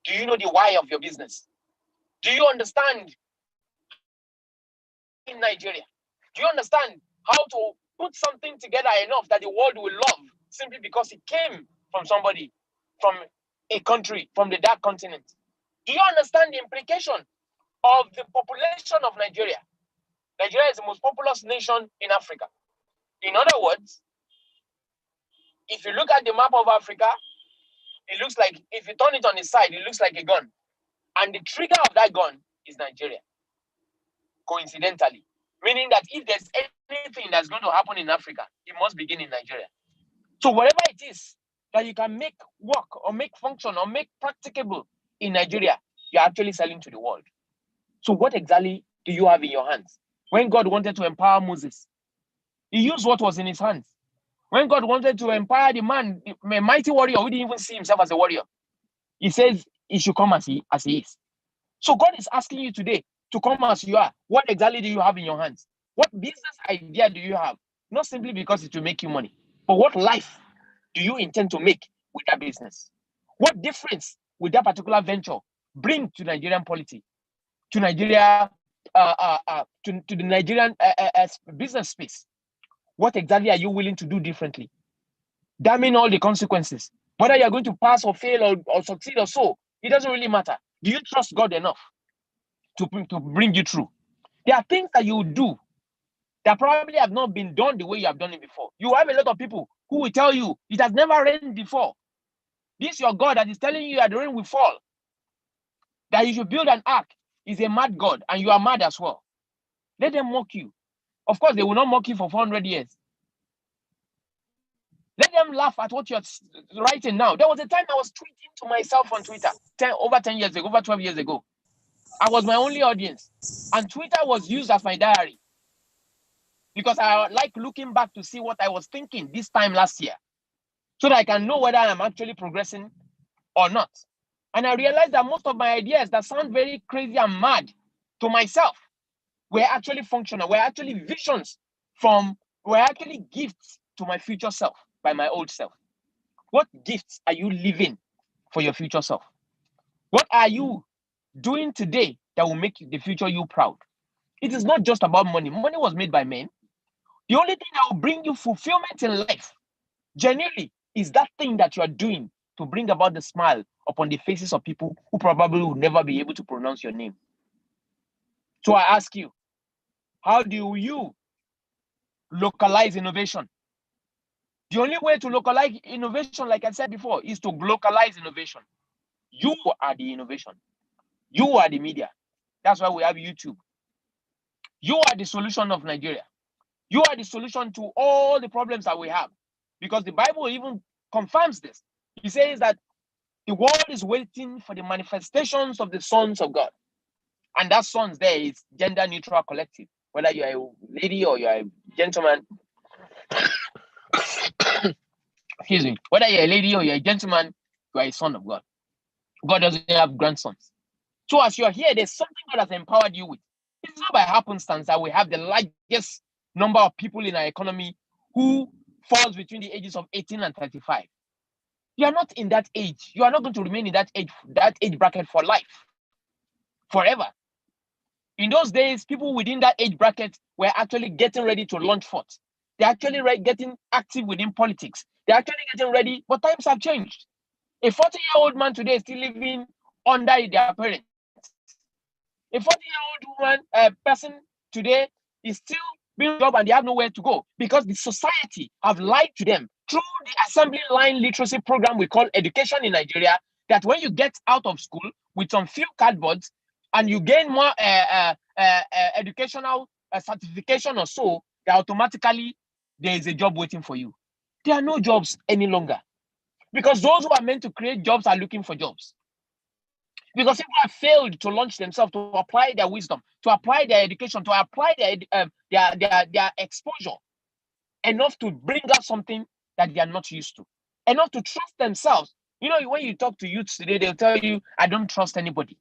Do you know the why of your business? Do you understand in Nigeria? Do you understand how to put something together enough that the world will love simply because it came from somebody, from a country, from the dark continent? Do you understand the implication of the population of Nigeria? Nigeria is the most populous nation in Africa. In other words, if you look at the map of Africa, it looks like, if you turn it on its side, it looks like a gun. And the trigger of that gun is Nigeria, coincidentally. Meaning that if there's anything that's going to happen in Africa, it must begin in Nigeria. So whatever it is that you can make work or make function or make practicable in Nigeria, you're actually selling to the world. So what exactly do you have in your hands? When God wanted to empower Moses, he used what was in his hands. When God wanted to empower the man, a mighty warrior who didn't even see himself as a warrior, he says he should come as he is. So God is asking you today to come as you are. What exactly do you have in your hands? What business idea do you have? Not simply because it will make you money, but what life do you intend to make with that business? What difference will that particular venture bring to Nigerian polity, to Nigeria, to the Nigerian business space? What exactly are you willing to do differently? Damning all the consequences. Whether you're going to pass or fail or succeed or so, it doesn't really matter. Do you trust God enough to bring you through? There are things that you do that probably have not been done the way you have done it before. You have a lot of people who will tell you it has never rained before. This your God that is telling you that the rain will fall, that you should build an ark, is a mad God, and you are mad as well. Let them mock you. Of course, they will not mock you for 400 years. Let them laugh at what you're writing now. There was a time I was tweeting to myself on Twitter, over 10 years ago, over 12 years ago. I was my only audience. And Twitter was used as my diary. Because I like looking back to see what I was thinking this time last year, so that I can know whether I'm actually progressing or not. And I realized that most of my ideas that sound very crazy and mad to myself were actually functional, were actually visions were actually gifts to my future self by my old self. What gifts are you leaving for your future self? What are you doing today that will make the future you proud? It is not just about money. Money was made by men. The only thing that will bring you fulfillment in life, genuinely, is that thing that you are doing to bring about the smile upon the faces of people who probably will never be able to pronounce your name. So I ask you, how do you localize innovation? The only way to localize innovation, like I said before, is to globalize innovation. You are the innovation. You are the media. That's why we have YouTube. You are the solution of Nigeria. You are the solution to all the problems that we have. Because the Bible even confirms this. He says that the world is waiting for the manifestations of the sons of God. And that sons there is gender neutral collective. Whether you're a lady or you're a gentleman. Excuse me. Whether you're a lady or you're a gentleman, you are a son of God. God doesn't have grandsons. So as you're here, there's something God has empowered you with. It's not by happenstance that we have the largest number of people in our economy who falls between the ages of 18 and 35. You are not in that age. You are not going to remain in that age bracket for life, forever. In those days, people within that age bracket were actually getting ready to launch forth. They're actually getting active within politics. They're actually getting ready, but times have changed. A 40-year-old man today is still living under their parents. A 40-year-old person today is still being job and they have nowhere to go because the society have lied to them through the assembly line literacy program we call education in Nigeria, that when you get out of school with some few cardboards and you gain more educational certification or so, that automatically there is a job waiting for you. There are no jobs any longer because those who are meant to create jobs are looking for jobs. Because people have failed to launch themselves, to apply their wisdom, to apply their education, to apply their exposure enough to bring out something that they are not used to, enough to trust themselves. You know, when you talk to youths today, they'll tell you, I don't trust anybody.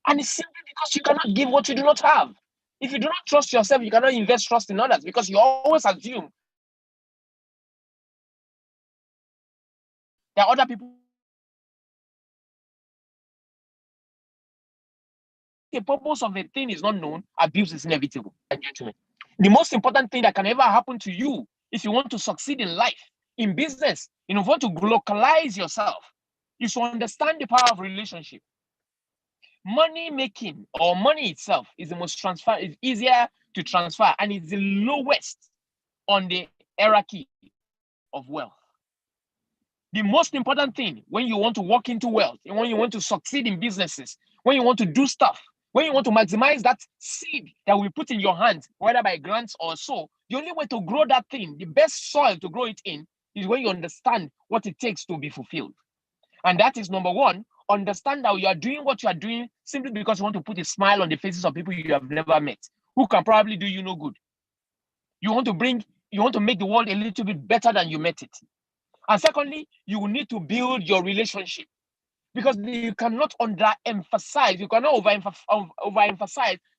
And it's simply because you cannot give what you do not have. If you do not trust yourself, you cannot invest trust in others because you always assume that other people. The purpose of a thing is not known, abuse is inevitable. Gentlemen, the most important thing that can ever happen to you if you want to succeed in life, in business, if you want to localize yourself, is to understand the power of relationship. Money making or money itself is the most is easier to transfer and it's the lowest on the hierarchy of wealth. The most important thing when you want to walk into wealth, and when you want to succeed in businesses, when you want to do stuff, when you want to maximize that seed that we put in your hands, whether by grants or so, the only way to grow that thing, the best soil to grow it in, is when you understand what it takes to be fulfilled. And that is number one, understand that you are doing what you are doing simply because you want to put a smile on the faces of people you have never met, who can probably do you no good. You want to make the world a little bit better than you met it. And secondly, you will need to build your relationship because you cannot overemphasize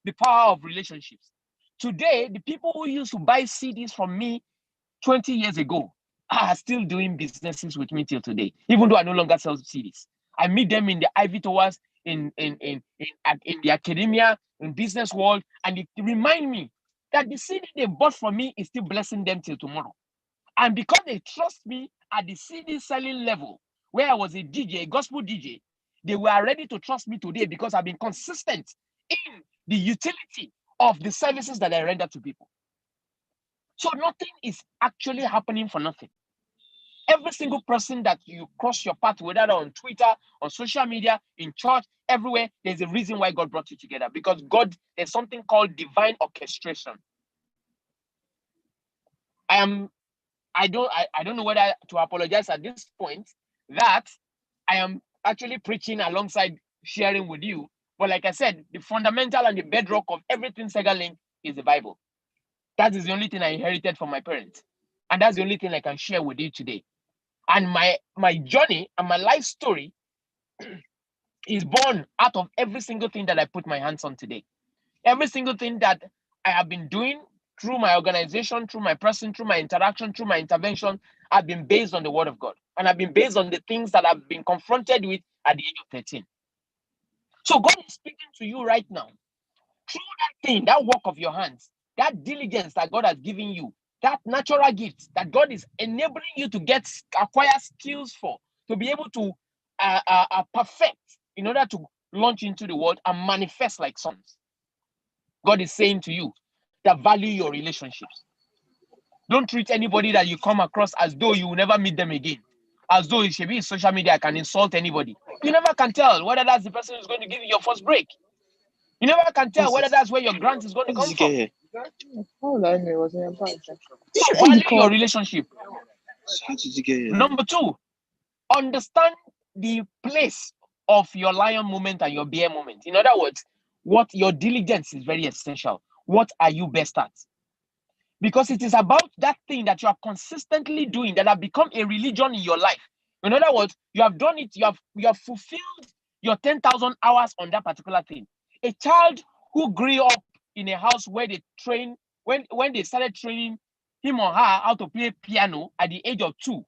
the power of relationships. Today, the people who used to buy CDs from me 20 years ago are still doing businesses with me till today, even though I no longer sell CDs. I meet them in the Ivy Towers, in the academia, in business world, and they remind me that the CD they bought from me is still blessing them till tomorrow. And because they trust me at the CD selling level, where I was a DJ, a gospel DJ, they were ready to trust me today because I've been consistent in the utility of the services that I render to people. So nothing is actually happening for nothing. Every single person that you cross your path, whether on Twitter, on social media, in church, everywhere, there's a reason why God brought you together. Because God, there's something called divine orchestration. I don't know whether to apologize at this point that I am actually preaching alongside sharing with you. But like I said, the fundamental and the bedrock of everything Sega Link is the Bible. That is the only thing I inherited from my parents. And that's the only thing I can share with you today. And my journey and my life story is born out of every single thing that I put my hands on today. Every single thing that I have been doing through my organization, through my person, through my interaction, through my intervention, have been based on the word of God. And have been based on the things that I've been confronted with at the age of 13. So God is speaking to you right now. Through that thing, that work of your hands, that diligence that God has given you, that natural gift that God is enabling you to acquire skills for, to be able to perfect in order to launch into the world and manifest like sons. God is saying to you that value your relationships. Don't treat anybody that you come across as though you will never meet them again. As though it should be social media can insult anybody. You never can tell whether that's the person who's going to give you your first break. You never can tell whether that's where your grant is going to come from. So value your relationship. How did you get here? Number two, understand the place of your lion moment and your bear moment. In other words, what your diligence is very essential. What are you best at? Because it is about that thing that you are consistently doing that have become a religion in your life. In other words, you have done it, you have fulfilled your 10,000 hours on that particular thing. A child who grew up in a house where they train, when they started training him or her how to play piano at the age of 2,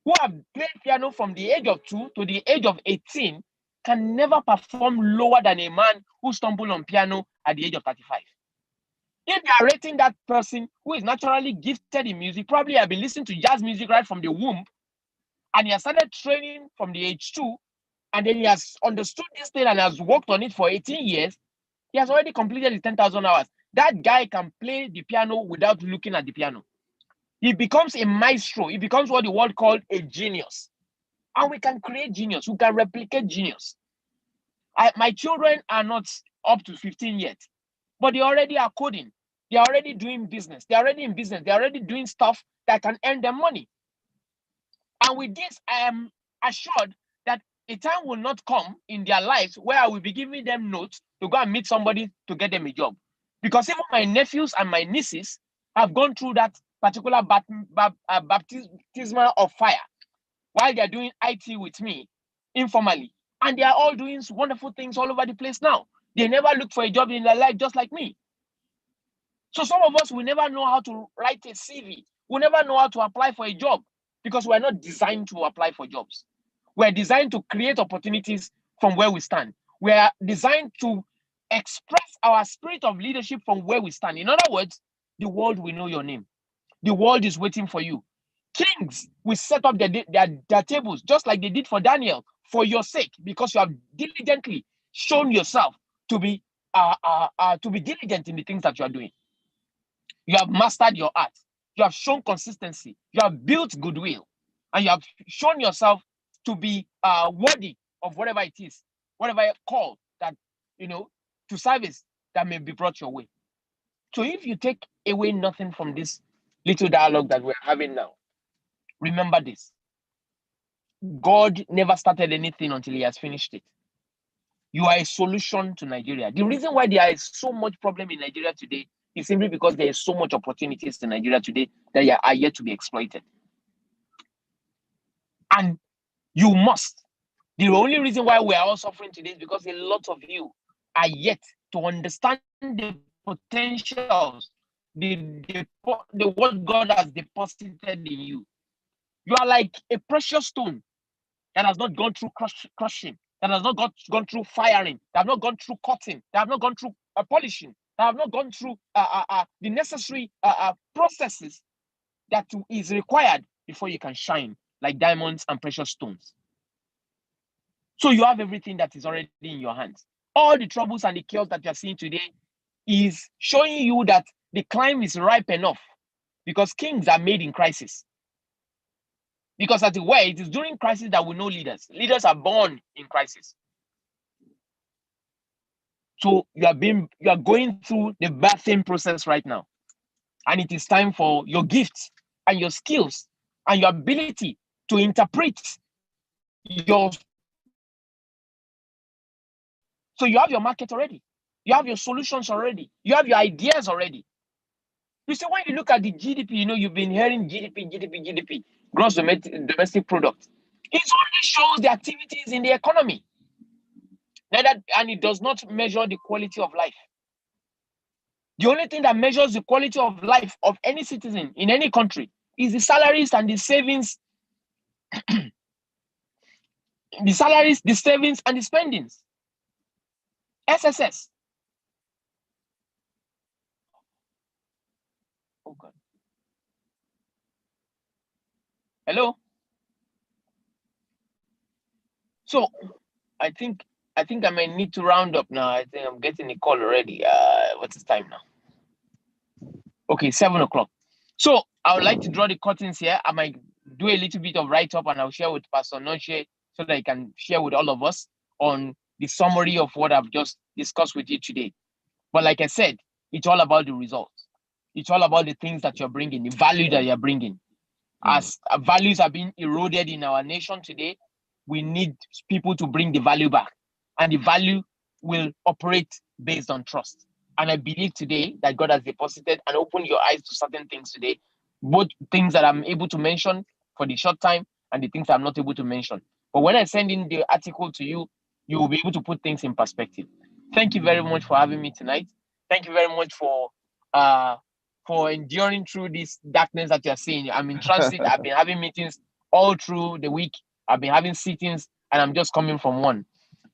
who have played piano from the age of 2 to the age of 18, can never perform lower than a man who stumbled on piano at the age of 35. If you are rating that person who is naturally gifted in music, probably have been listening to jazz music right from the womb, and he has started training from the age 2, and then he has understood this thing and has worked on it for 18 years, he has already completed his 10,000 hours. That guy can play the piano without looking at the piano. He becomes a maestro. He becomes what the world called a genius. And we can create genius. We can replicate genius. My children are not up to 15 yet, but they already are coding. They're already doing business. They're already in business. They're already doing stuff that can earn them money. And with this, I am assured that a time will not come in their lives where I will be giving them notes to go and meet somebody to get them a job. Because even my nephews and my nieces have gone through that particular baptismal of fire while they're doing IT with me informally. And they are all doing wonderful things all over the place now. They never look for a job in their life just like me. So some of us will never know how to write a CV. We'll never know how to apply for a job because we're not designed to apply for jobs. We're designed to create opportunities from where we stand. We're designed to express our spirit of leadership from where we stand. In other words, the world will know your name. The world is waiting for you. Kings will set up their tables just like they did for Daniel for your sake, because you have diligently shown yourself to be diligent in the things that you are doing. You have mastered your art. You have shown consistency. You have built goodwill, and you have shown yourself to be worthy of whatever it is, whatever call that to service that may be brought your way. So if you take away nothing from this little dialogue that we're having now, remember this: God never started anything until He has finished it. You are a solution to Nigeria. The reason why there is so much problem in Nigeria today is simply because there is so much opportunities in Nigeria today that are yet to be exploited. And you must. The only reason why we are all suffering today is because a lot of you are yet to understand the potentials, the what God has deposited in you. You are like a precious stone that has not gone through crushing, that has not gone through firing, that have not gone through cutting, that have not gone through polishing, that have not gone through the necessary processes that is required before you can shine like diamonds and precious stones. So you have everything that is already in your hands. All the troubles and the chaos that you are seeing today is showing you that the climb is ripe enough, because kings are made in crisis. Because as it were, it is during crisis that we know leaders. Leaders are born in crisis. So you are going through the birthing process right now. And it is time for your gifts and your skills and your ability to interpret your. So you have your market already. You have your solutions already. You have your ideas already. You see, when you look at the GDP, you've been hearing GDP, gross domestic product. It only shows the activities in the economy. And it does not measure the quality of life. The only thing that measures the quality of life of any citizen in any country is the salaries and the savings, the salaries, the savings, and the spendings. SSS. Oh God. Hello. So I think I might need to round up now. I think I'm getting a call already. What's the time now? Okay, 7:00. So I would like to draw the curtains here. I might do a little bit of write-up, and I'll share with Pastor Noche so that he can share with all of us on the summary of what I've just discussed with you today. But like I said, it's all about the results. It's all about the things that you're bringing, the value that you're bringing. As values are being eroded in our nation today, we need people to bring the value back. And the value will operate based on trust. And I believe today that God has deposited and opened your eyes to certain things today, both things that I'm able to mention for the short time and the things I'm not able to mention. But when I send in the article to you, you will be able to put things in perspective. Thank you very much for having me tonight. Thank you very much for enduring through this darkness that you're seeing. I'm in transit. I've been having meetings all through the week. I've been having sittings, and I'm just coming from one.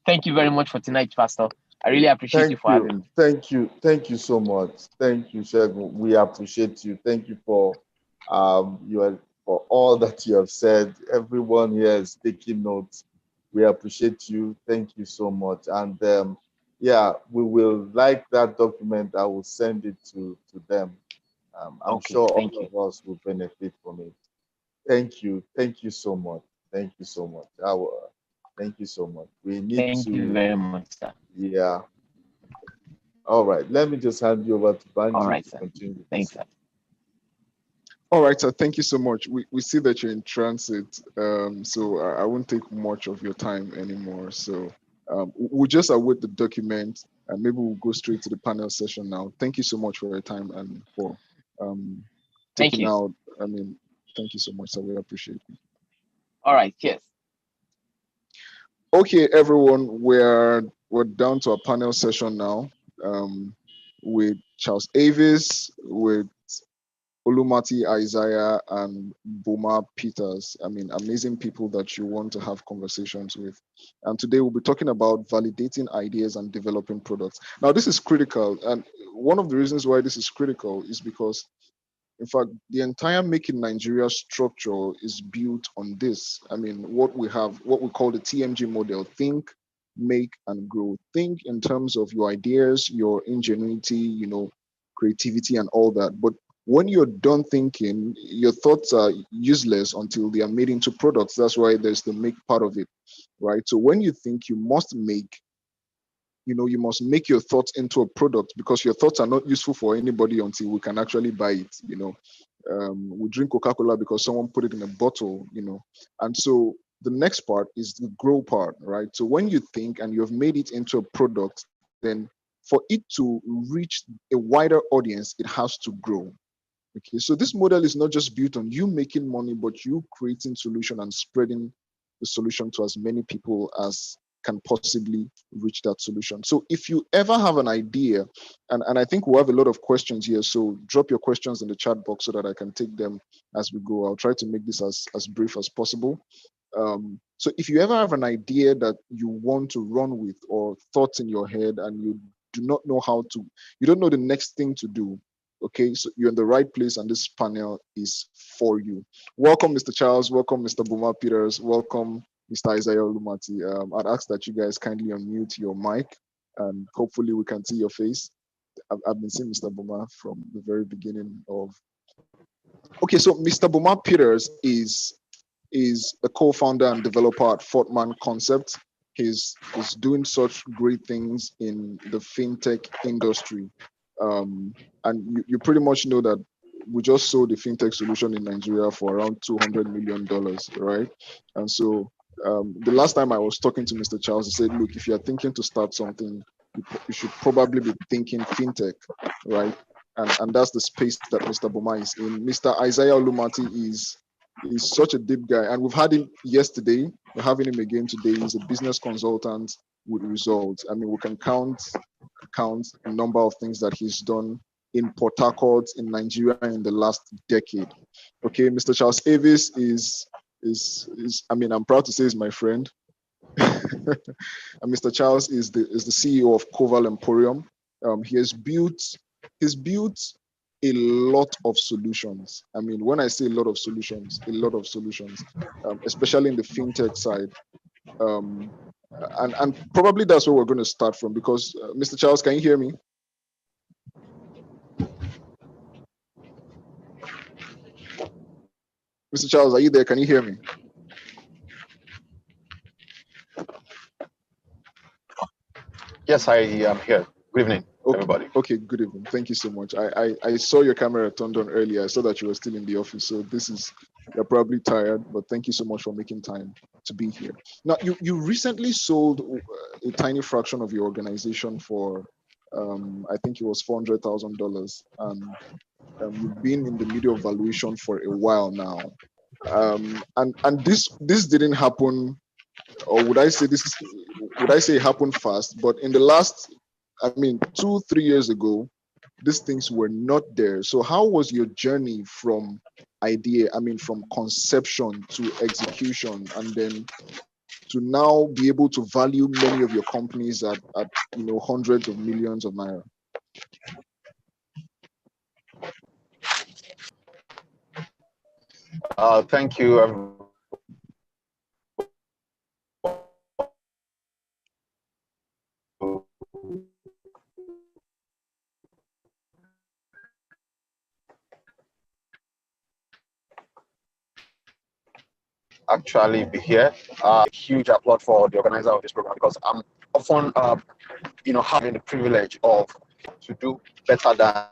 Thank you very much for tonight, Pastor. I really appreciate you Thank for you. having me. Thank you so much. Thank you, Shegun. We appreciate you. Thank you for for all that you have said. Everyone here is taking notes. We appreciate you. Thank you so much. And yeah, we will like that document. I will send it to them. I'm Okay, sure thank all you. of us will benefit from it. Thank you. Thank you so much. Thank you so much. Thank you so much. We need Thank you to, very much, sir. yeah. All right. Let me just hand you over to All Banji right, to sir. continue with Thanks, this. sir. All right, sir. Thank you so much. We see that you're in transit, so I won't take much of your time anymore. So we'll just await the document, and maybe we'll go straight to the panel session now. Thank you so much for your time and for um, Thank taking you. out. I mean, thank you so much, sir. We appreciate it. All right, cheers. Okay, everyone, we're down to a panel session now, with Charles Avis, with Olumati Isaiah, and Boma Peters. I mean, amazing people that you want to have conversations with. And today we'll be talking about validating ideas and developing products. Now, this is critical. And one of the reasons why this is critical is because, in fact, the entire Make in Nigeria structure is built on this. I mean, what we have, what we call the TMG model: think, make, and grow. Think in terms of your ideas, your ingenuity, creativity, and all that. But when you're done thinking, your thoughts are useless until they are made into products. That's why there's the make part of it, right? So when you think, you must make your thoughts into a product, because your thoughts are not useful for anybody until we can actually buy it. We drink Coca-Cola because someone put it in a bottle. And so the next part is the grow part, right? So when you think and you have made it into a product, then for it to reach a wider audience, it has to grow. Okay, so this model is not just built on you making money, but you creating solution and spreading the solution to as many people as can possibly reach that solution. So if you ever have an idea, and I think we'll have a lot of questions here, so drop your questions in the chat box so that I can take them as we go. I'll try to make this as brief as possible. So if you ever have an idea that you want to run with, or thoughts in your head, and you do not know you don't know the next thing to do, okay, so you're in the right place, and this panel is for you. Welcome, Mr. Charles. Welcome, Mr. Buma Peters. Welcome, Mr. Isaiah Olumati. I'd ask that you guys kindly unmute your mic, and hopefully we can see your face. I've been seeing Mr. Buma from the very beginning of. Okay, so Mr. Buma Peters is a co-founder and developer at Fortman Concept. He's doing such great things in the fintech industry. And you pretty much know that we just sold the fintech solution in Nigeria for around $200 million, right? And so the last time I was talking to Mr. Charles, he said, look, if you're thinking to start something, you should probably be thinking fintech, right? And that's the space that Mr. Boma is in. Mr. Isaiah Olumati is such a deep guy, and we've had him yesterday. We're having him again today. He's a business consultant with results. I mean, we can count a number of things that he's done in Port Harcourt, in Nigeria, in the last decade. Okay, Mr. Charles Avis is I mean, I'm proud to say, is my friend. And Mr. Charles is the CEO of Koval Emporium. He's built a lot of solutions. I mean, when I say a lot of solutions, especially in the fintech side. And probably that's where we're going to start from, because Mr. Charles, can you hear me? Mr. Charles, are you there? Can you hear me? Yes, I am here. Good evening, everybody. Okay, good evening. Thank you so much. I saw your camera turned on earlier. I saw that you were still in the office. So you're probably tired, but thank you so much for making time to be here. Now, you recently sold a tiny fraction of your organization for, I think it was $400,000. And you've been in the middle of valuation for a while now. And this didn't happen, or would I say it happened fast? But in the last, I mean, 2-3 years ago, these things were not there. So how was your journey from from conception to execution, and then to now be able to value many of your companies at hundreds of millions of naira? Thank you, everyone. Actually be here. Huge applaud for the organizer of this program, because I'm often, having the privilege of to do better than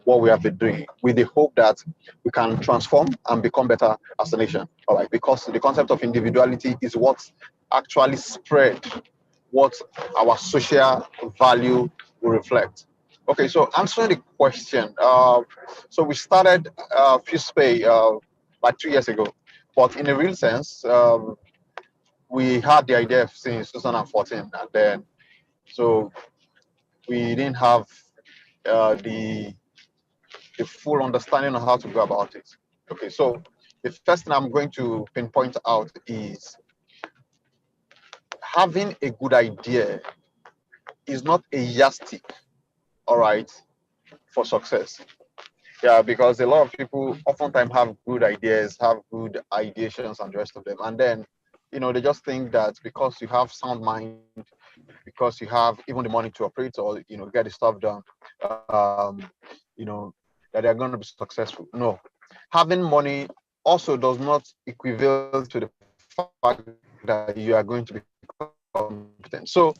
what we have been doing, with the hope that we can transform and become better as a nation. All right, because the concept of individuality is what actually spread what our social value will reflect. Okay, so answering the question, so we started FusePay like 2 years ago, but in a real sense, we had the idea since 2014, and then so we didn't have the full understanding of how to go about it. Okay, so the first thing I'm going to pinpoint out is having a good idea is not a yardstick, all right, for success. Yeah, because a lot of people oftentimes have good ideas, have good ideations, and the rest of them. And then, they just think that because you have sound mind, because you have even the money to operate or, get the stuff done, you know, that they're going to be successful. No. Having money also does not equivalent to the fact that you are going to be competent. So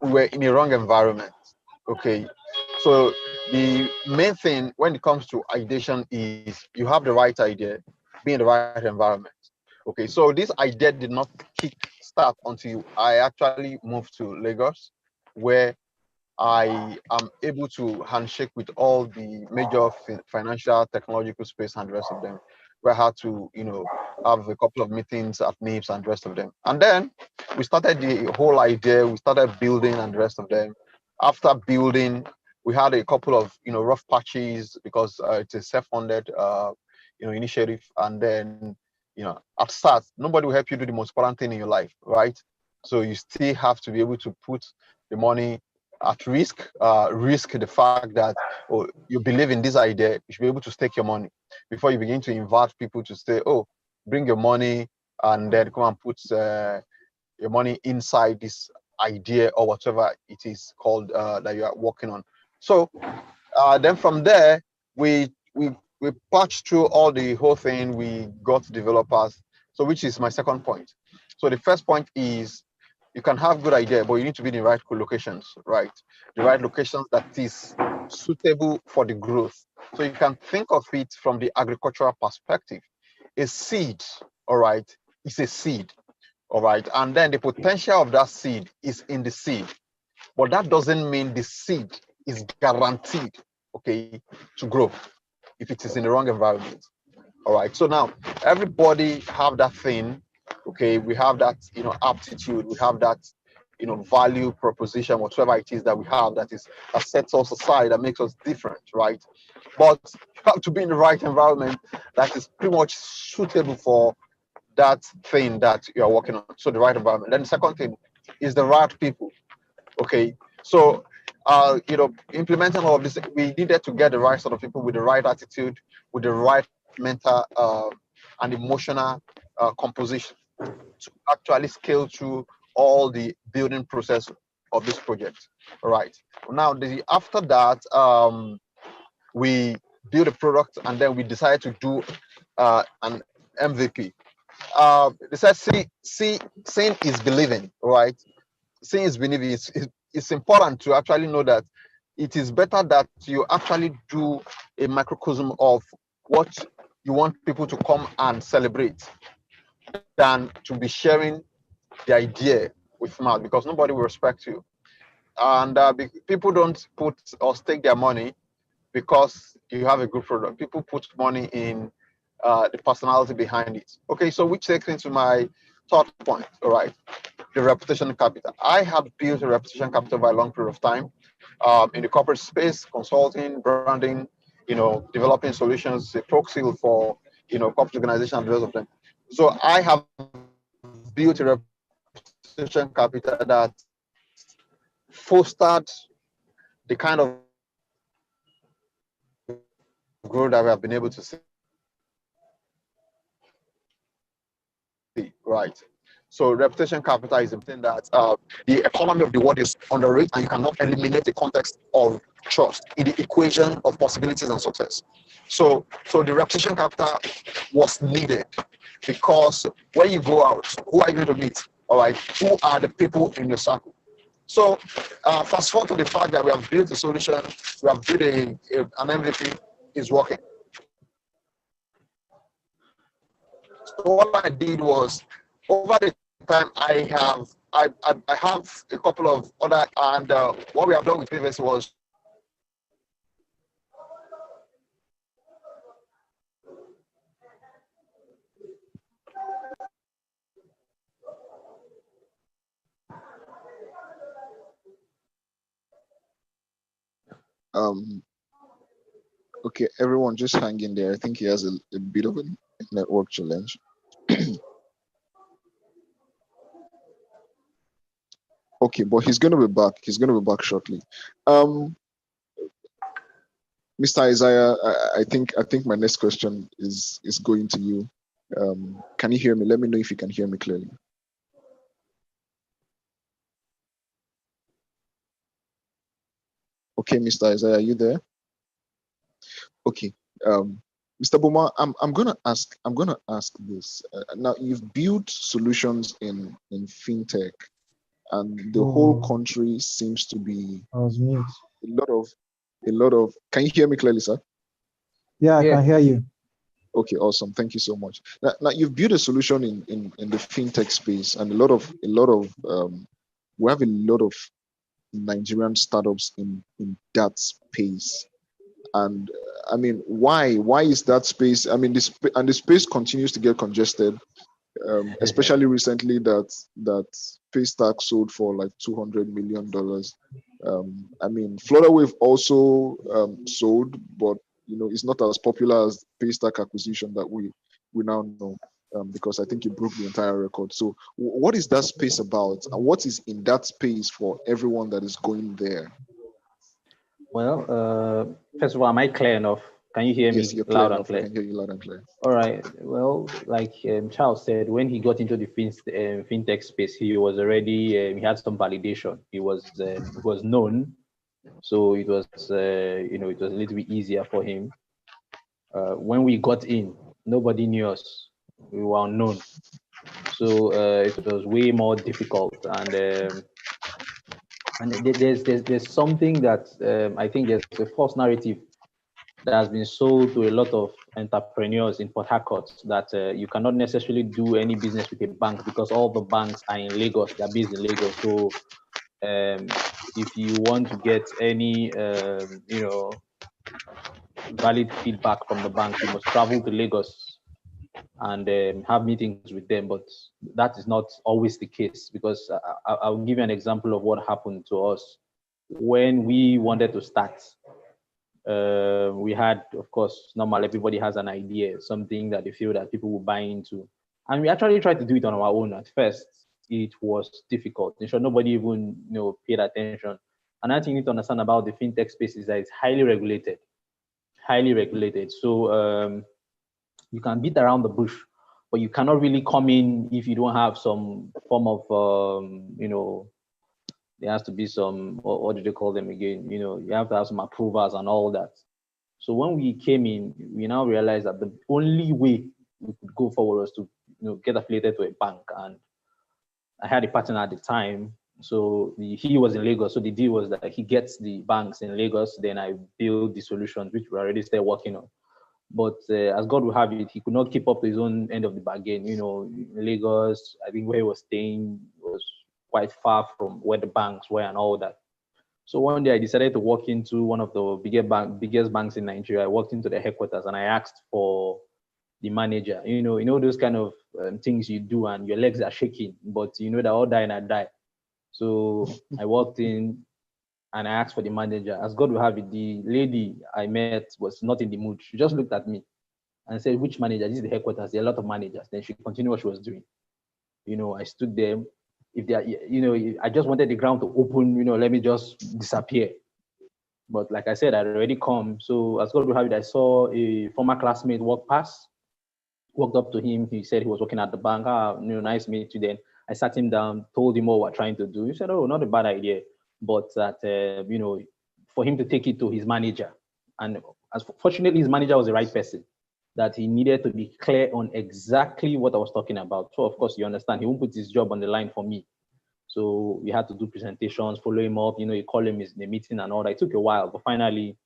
we were in a wrong environment. Okay. So the main thing when it comes to ideation is you have the right idea, be in the right environment. Okay, so this idea did not kick start until I actually moved to Lagos, where I am able to handshake with all the major financial technological space and the rest of them. Where I had to, have a couple of meetings at NIPS and the rest of them. And then we started the whole idea, we started building and the rest of them. After building, we had a couple of, rough patches because it's a self-funded, initiative. And then, at start, nobody will help you do the most important thing in your life, right? So you still have to be able to put the money at risk, risk the fact that you believe in this idea, you should be able to stake your money before you begin to invite people to say, oh, bring your money and then come and put your money inside this idea or whatever it is called that you are working on. So then from there, we patched through all the whole thing. We got developers. So which is my second point. So the first point is you can have good idea, but you need to be in the right locations, right? The right locations that is suitable for the growth. So you can think of it from the agricultural perspective. A seed, all right, is a seed, all right, and then the potential of that seed is in the seed, but that doesn't mean the seed is guaranteed, okay, to grow if it is in the wrong environment. All right, so now everybody have that thing, okay, we have that, aptitude, we have that, value proposition, whatever it is that we have that sets us aside, that makes us different, right? But you have to be in the right environment that is pretty much suitable for that thing that you are working on. So the right environment. Then the second thing is the right people. Okay, so implementing all of this, we needed to get the right sort of people with the right attitude, with the right mental and emotional composition to actually scale through all the building process of this project. All right. Now, after that, we built a product and then we decided to do an MVP. They said, seeing is believing, right? Seeing is believing. It's important to actually know that it is better that you actually do a microcosm of what you want people to come and celebrate than to be sharing the idea with mouth, because nobody will respect you. And people don't put or stake their money because you have a good product. People put money in the personality behind it. Okay, so which takes me to my third point, all right, the reputation capital. I have built a reputation capital by a long period of time in the corporate space, consulting, branding, developing solutions, a proxy for, corporate organization and the rest of them. So I have built a reputation capital that fostered the kind of growth that we have been able to see. Right. So reputation capital is something that the economy of the world is underrated, and you cannot eliminate the context of trust in the equation of possibilities and success. So the reputation capital was needed because when you go out, who are you going to meet? All right. Who are the people in your circle? So fast forward to the fact that we have built a solution, we have built an MVP, is working. So what I did was, over the time, I have a couple of other, and what we have done with Pivot was Okay, everyone, just hang in there. I think he has a bit of a network challenge. Okay, but he's gonna be back. He's gonna be back shortly. Mr. Isaiah, I think my next question is going to you. Can you hear me? Let me know if you can hear me clearly. Okay, Mr. Isaiah, are you there? Okay. Mr. Boma, I'm gonna ask this. Now you've built solutions in fintech, and the whole country seems to be I was mute. a lot of. Can you hear me clearly, sir? Yeah, I can hear you. Okay, awesome. Thank you so much. Now you've built a solution in the fintech space, and we have a lot of Nigerian startups in that space. And I mean, why is that space? I mean, the space continues to get congested, especially recently that Paystack sold for like $200 million. I mean, Flutterwave also sold, but it's not as popular as Paystack acquisition that we now know, because I think it broke the entire record. So what is that space about, and what is in that space for everyone that is going there? Well, first of all, am I clear enough? Can you hear Yes, me you're loud clear and clear? I can hear you loud and clear. All right. Well, like Charles said, when he got into the fintech space, he was already he had some validation. He was known, so it was it was a little bit easier for him. When we got in, nobody knew us. We were unknown, so it was way more difficult. And there's something that I think there's a false narrative that has been sold to a lot of entrepreneurs in Port Harcourt that you cannot necessarily do any business with a bank because all the banks are in Lagos. They're based in Lagos. So if you want to get any valid feedback from the bank, you must travel to Lagos and have meetings with them. But that is not always the case, because I'll give you an example of what happened to us when we wanted to start. We had, of course, normal, everybody has an idea, something that they feel that people will buy into. And we actually tried to do it on our own. At first, it was difficult. In short, nobody even paid attention. Another thing you need to understand about the fintech space is that it's highly regulated. Highly regulated. So you can beat around the bush, but you cannot really come in if you don't have some form of there has to be some, what do they call them again? You have to have some approvals and all that. So when we came in, we now realized that the only way we could go forward was to get affiliated to a bank. And I had a partner at the time, so he was in Lagos. So the deal was that he gets the banks in Lagos, then I build the solutions, which we already started working on. But as God will have it, he could not keep up to his own end of the bargain. In Lagos, I think where he was staying was quite far from where the banks were and all that. So one day I decided to walk into one of the biggest banks in Nigeria. I walked into the headquarters and I asked for the manager. Those kind of things you do and your legs are shaking, but they're all die and I die. So I walked in and I asked for the manager. As God will have it, the lady I met was not in the mood. She just looked at me and said, "Which manager?" "This is the headquarters. There are a lot of managers." Then she continued what she was doing. I stood there. If they are, I just wanted the ground to open, let me just disappear. But like I said, I'd already come. So as God will have it, I saw a former classmate walked up to him. He said he was working at the bank. Nice to meet you. Then I sat him down, told him what we're trying to do. He said, oh, not a bad idea. But that, for him to take it to his manager. And fortunately, his manager was the right person, that he needed to be clear on exactly what I was talking about. So of course, you understand, he won't put his job on the line for me. So we had to do presentations, follow him up, you call him in the meeting and all that. It took a while, but finally,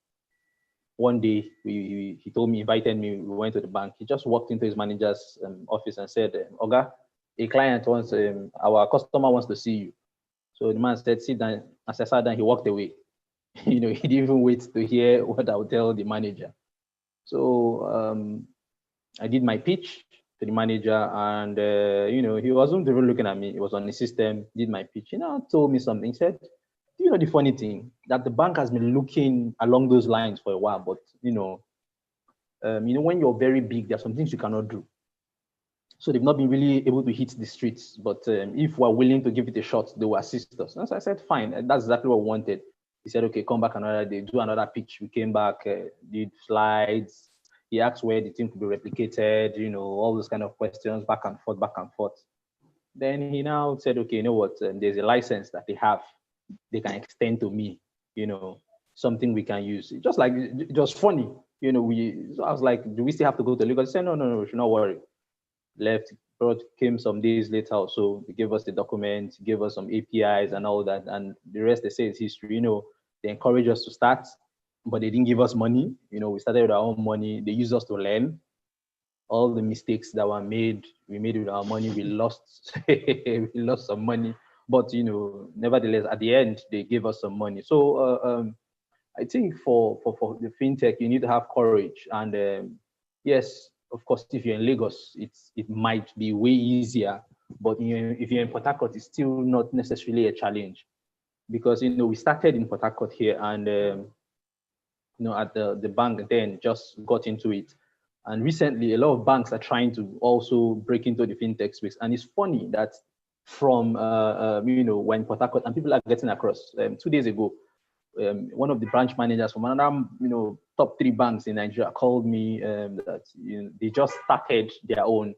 one day he told me, invited me, we went to the bank. He just walked into his manager's office and said, Oga, a client wants, our customer wants to see you. So the man said, sit down. As I sat down, he walked away. He didn't even wait to hear what I would tell the manager. So I did my pitch to the manager, and he wasn't even looking at me. He was on the system, did my pitch. Told me something. He said, do you know the funny thing? That the bank has been looking along those lines for a while, but when you're very big, there are some things you cannot do. So they've not been really able to hit the streets. But if we're willing to give it a shot, they will assist us. And so I said, fine. And that's exactly what we wanted. He said, okay, come back another day, do another pitch. We came back, did slides. He asked where the team could be replicated, all those kind of questions, back and forth, back and forth. Then he now said, okay, you know what? There's a license that they have. They can extend to me, something we can use. Just like, just funny, so I was like, do we still have to go to Lagos? He said, no, we should not worry. Left, came some days later or so. They gave us the documents, gave us some APIs and all that. And the rest, they say, is history. They encouraged us to start, but they didn't give us money. We started with our own money. They used us to learn. All the mistakes that were made, we made with our money. We lost, we lost some money. But, nevertheless, at the end, they gave us some money. So I think for the fintech, you need to have courage. And yes, of course, if you're in Lagos, it might be way easier. But if you're in Port Harcourt, it's still not necessarily a challenge, because we started in Port Harcourt here, and at the bank then just got into it. And recently, a lot of banks are trying to also break into the fintech space. And it's funny that from when Port Harcourt, and people are getting across. 2 days ago, one of the branch managers from another, top 3 banks in Nigeria called me that they just started their own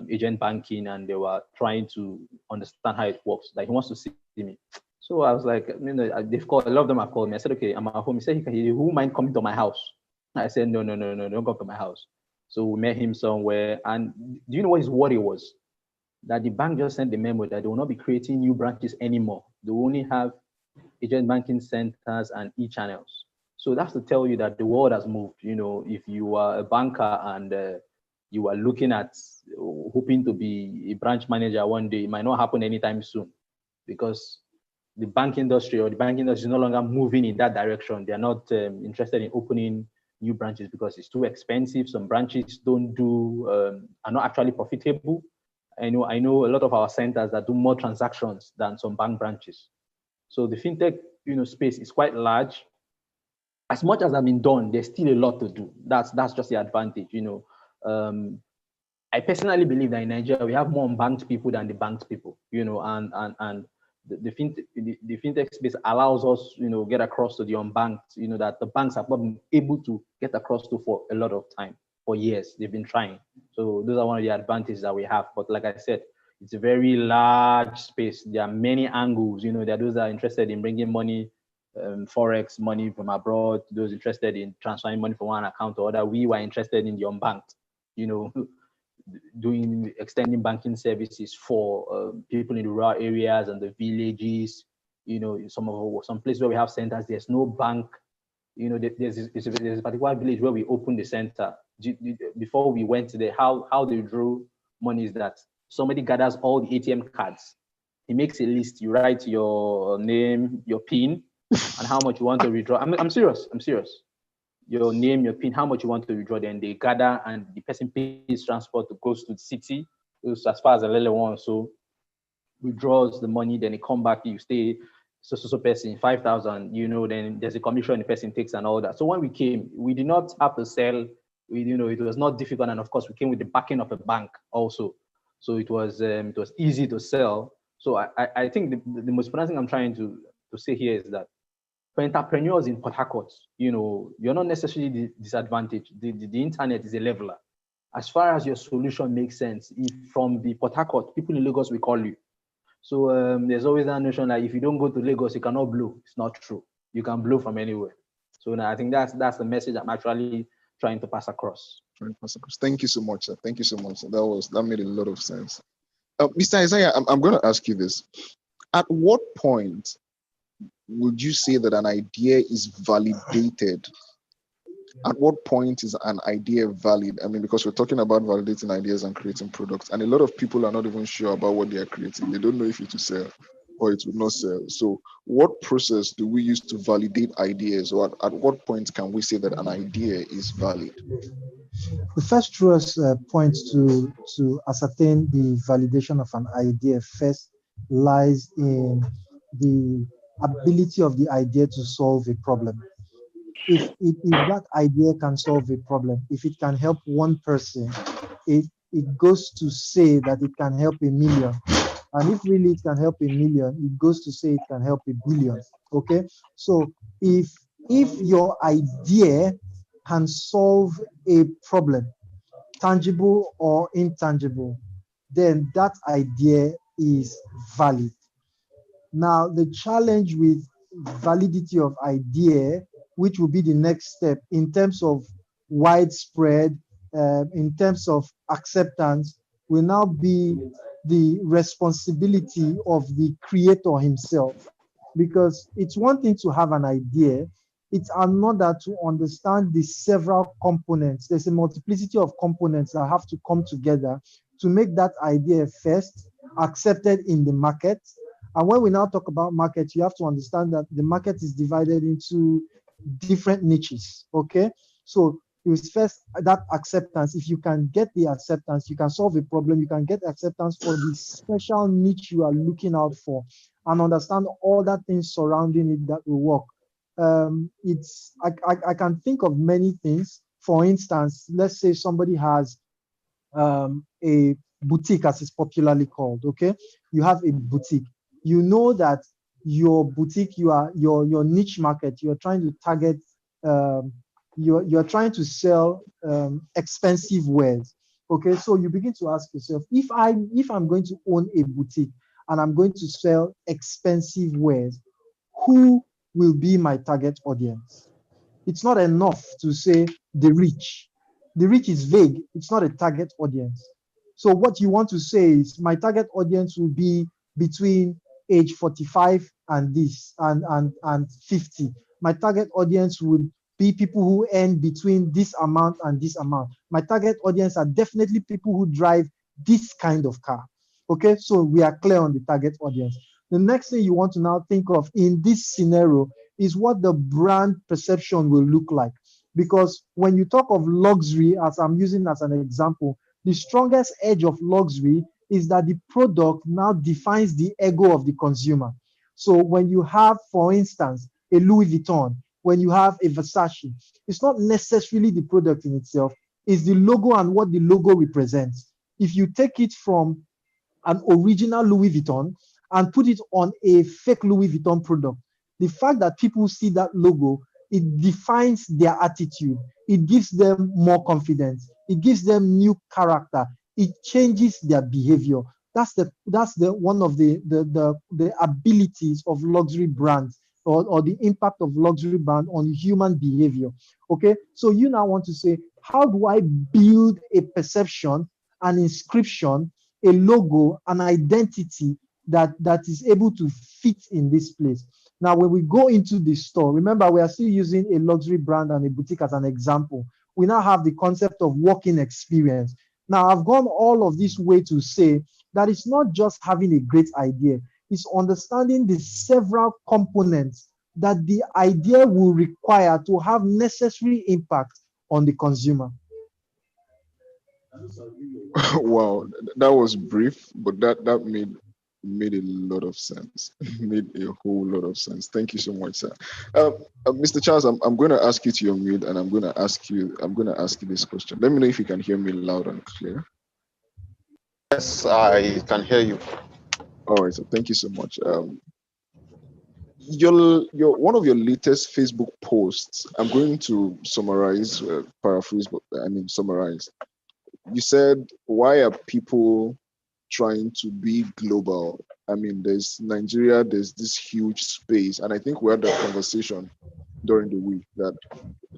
agent banking, and they were trying to understand how it works. Like, he wants to see me. So I was like, they've called, a lot of them have called me. I said, okay, I'm at home. He said, who mind coming to my house? I said, no, don't come to my house. So we met him somewhere. And do you know what his worry was? That the bank just sent the memo that they will not be creating new branches anymore. They will only have agent banking centers and e-channels. So that's to tell you that the world has moved. If you are a banker and you are looking at hoping to be a branch manager one day, it might not happen anytime soon, because the bank industry is no longer moving in that direction. They are not interested in opening new branches because it's too expensive. Some branches are not actually profitable. I know a lot of our centers that do more transactions than some bank branches. So the fintech, space is quite large. As much as has been done, there's still a lot to do. That's just the advantage, I personally believe that in Nigeria we have more unbanked people than the banked people, and the fintech space allows us, get across to the unbanked, that the banks have not been able to get across to for a lot of time. For years, they've been trying. So those are one of the advantages that we have. But like I said, it's a very large space. There are many angles. There are those that are interested in bringing money, forex money from abroad. Those interested in transferring money from one account to other. We were interested in the unbanked, extending banking services for people in the rural areas and the villages. Some places where we have centers, there's no bank. There's a particular village where we opened the center. Before we went there, how they drew money is that somebody gathers all the ATM cards. He makes a list. You write your name, your PIN, and how much you want to withdraw. I'm serious. Your name, your PIN, how much you want to withdraw. Then they gather, and the person pays transport to goes to the city, goes as far as a little one. So withdraws the money, then they come back. You stay so person 5,000. Then there's a commission the person takes and all that. So when we came, we did not have to sell. It was not difficult, and of course we came with the backing of a bank also. So it was easy to sell. So I think the most important thing I'm trying to say here is that for entrepreneurs in Port Harcourt, you're not necessarily disadvantaged. The internet is a leveler. As far as your solution makes sense, if from the Port Harcourt, people in Lagos will call you. So there's always that notion that if you don't go to Lagos, you cannot blow. It's not true. You can blow from anywhere. So now I think that's the message I'm actually trying to pass across. Thank you so much, sir. Thank you so much. That made a lot of sense. Mr. Isaiah, I'm going to ask you this. At what point would you say that an idea is validated? At what point is an idea valid? I mean, because we're talking about validating ideas and creating products, and a lot of people are not even sure about what they are creating. They don't know if it will sell or it will not sell. So what process do we use to validate ideas, or at what point can we say that an idea is valid? The first truest point to ascertain the validation of an idea first lies in the ability of the idea to solve a problem. If that idea can solve a problem, if it can help one person, it goes to say that it can help a million. And if really it can help a million, it goes to say it can help a billion. Okay, so if your idea can solve a problem, tangible or intangible, then that idea is valid. Now, the challenge with validity of idea, which will be the next step in terms of widespread, in terms of acceptance, will now be the responsibility of the creator himself. Because it's one thing to have an idea, it's another to understand the several components. There's a multiplicity of components that have to come together to make that idea first accepted in the market. And when we now talk about market, you have to understand that the market is divided into different niches, okay? So it's first that acceptance. If you can get the acceptance, you can solve a problem, you can get acceptance for the special niche you are looking out for and understand all that things surrounding it that will work. I can think of many things. For instance, let's say somebody has a boutique, as it's popularly called, okay? You have a boutique. You know that your boutique, your niche market, you're trying to target, you're trying to sell expensive wares. Okay, so you begin to ask yourself, if I'm going to own a boutique and I'm going to sell expensive wares, who will be my target audience? It's not enough to say the rich. The rich is vague. It's not a target audience. So what you want to say is my target audience will be between age 45 and 50. My target audience would be people who earn between this amount and this amount. My target audience are definitely people who drive this kind of car. Okay, so we are clear on the target audience. The next thing you want to now think of in this scenario is what the brand perception will look like. Because when you talk of luxury, as I'm using as an example, the strongest edge of luxury is that the product now defines the ego of the consumer. So when you have, for instance, a Louis Vuitton, when you have a Versace, it's not necessarily the product in itself, it's the logo and what the logo represents. If you take it from an original Louis Vuitton and put it on a fake Louis Vuitton product, the fact that people see that logo, it defines their attitude. It gives them more confidence. It gives them new character. It changes their behavior. That's the one of the abilities of luxury brands, or the impact of luxury brand on human behavior. Okay, so you now want to say, how do I build a perception, an inscription, a logo, an identity that is able to fit in this place? Now, when we go into the store, remember, we are still using a luxury brand and a boutique as an example. We now have the concept of walk-in experience. Now, I've gone all of this way to say that it's not just having a great idea, it's understanding the several components that the idea will require to have necessary impact on the consumer. Wow, that was brief, but that made a lot of sense. Made a whole lot of sense. Thank you so much, sir. Mr. Charles, I'm going to ask you to unmute, and I'm going to ask you this question. Let me know if you can hear me loud and clear. Yes, I can hear you. All right, so thank you so much. Your one of your latest Facebook posts, I'm going to summarize, paraphrase, but I mean summarize. You said, why are people trying to be global? I mean, there's Nigeria, there's this huge space, and I think we had that conversation during the week that,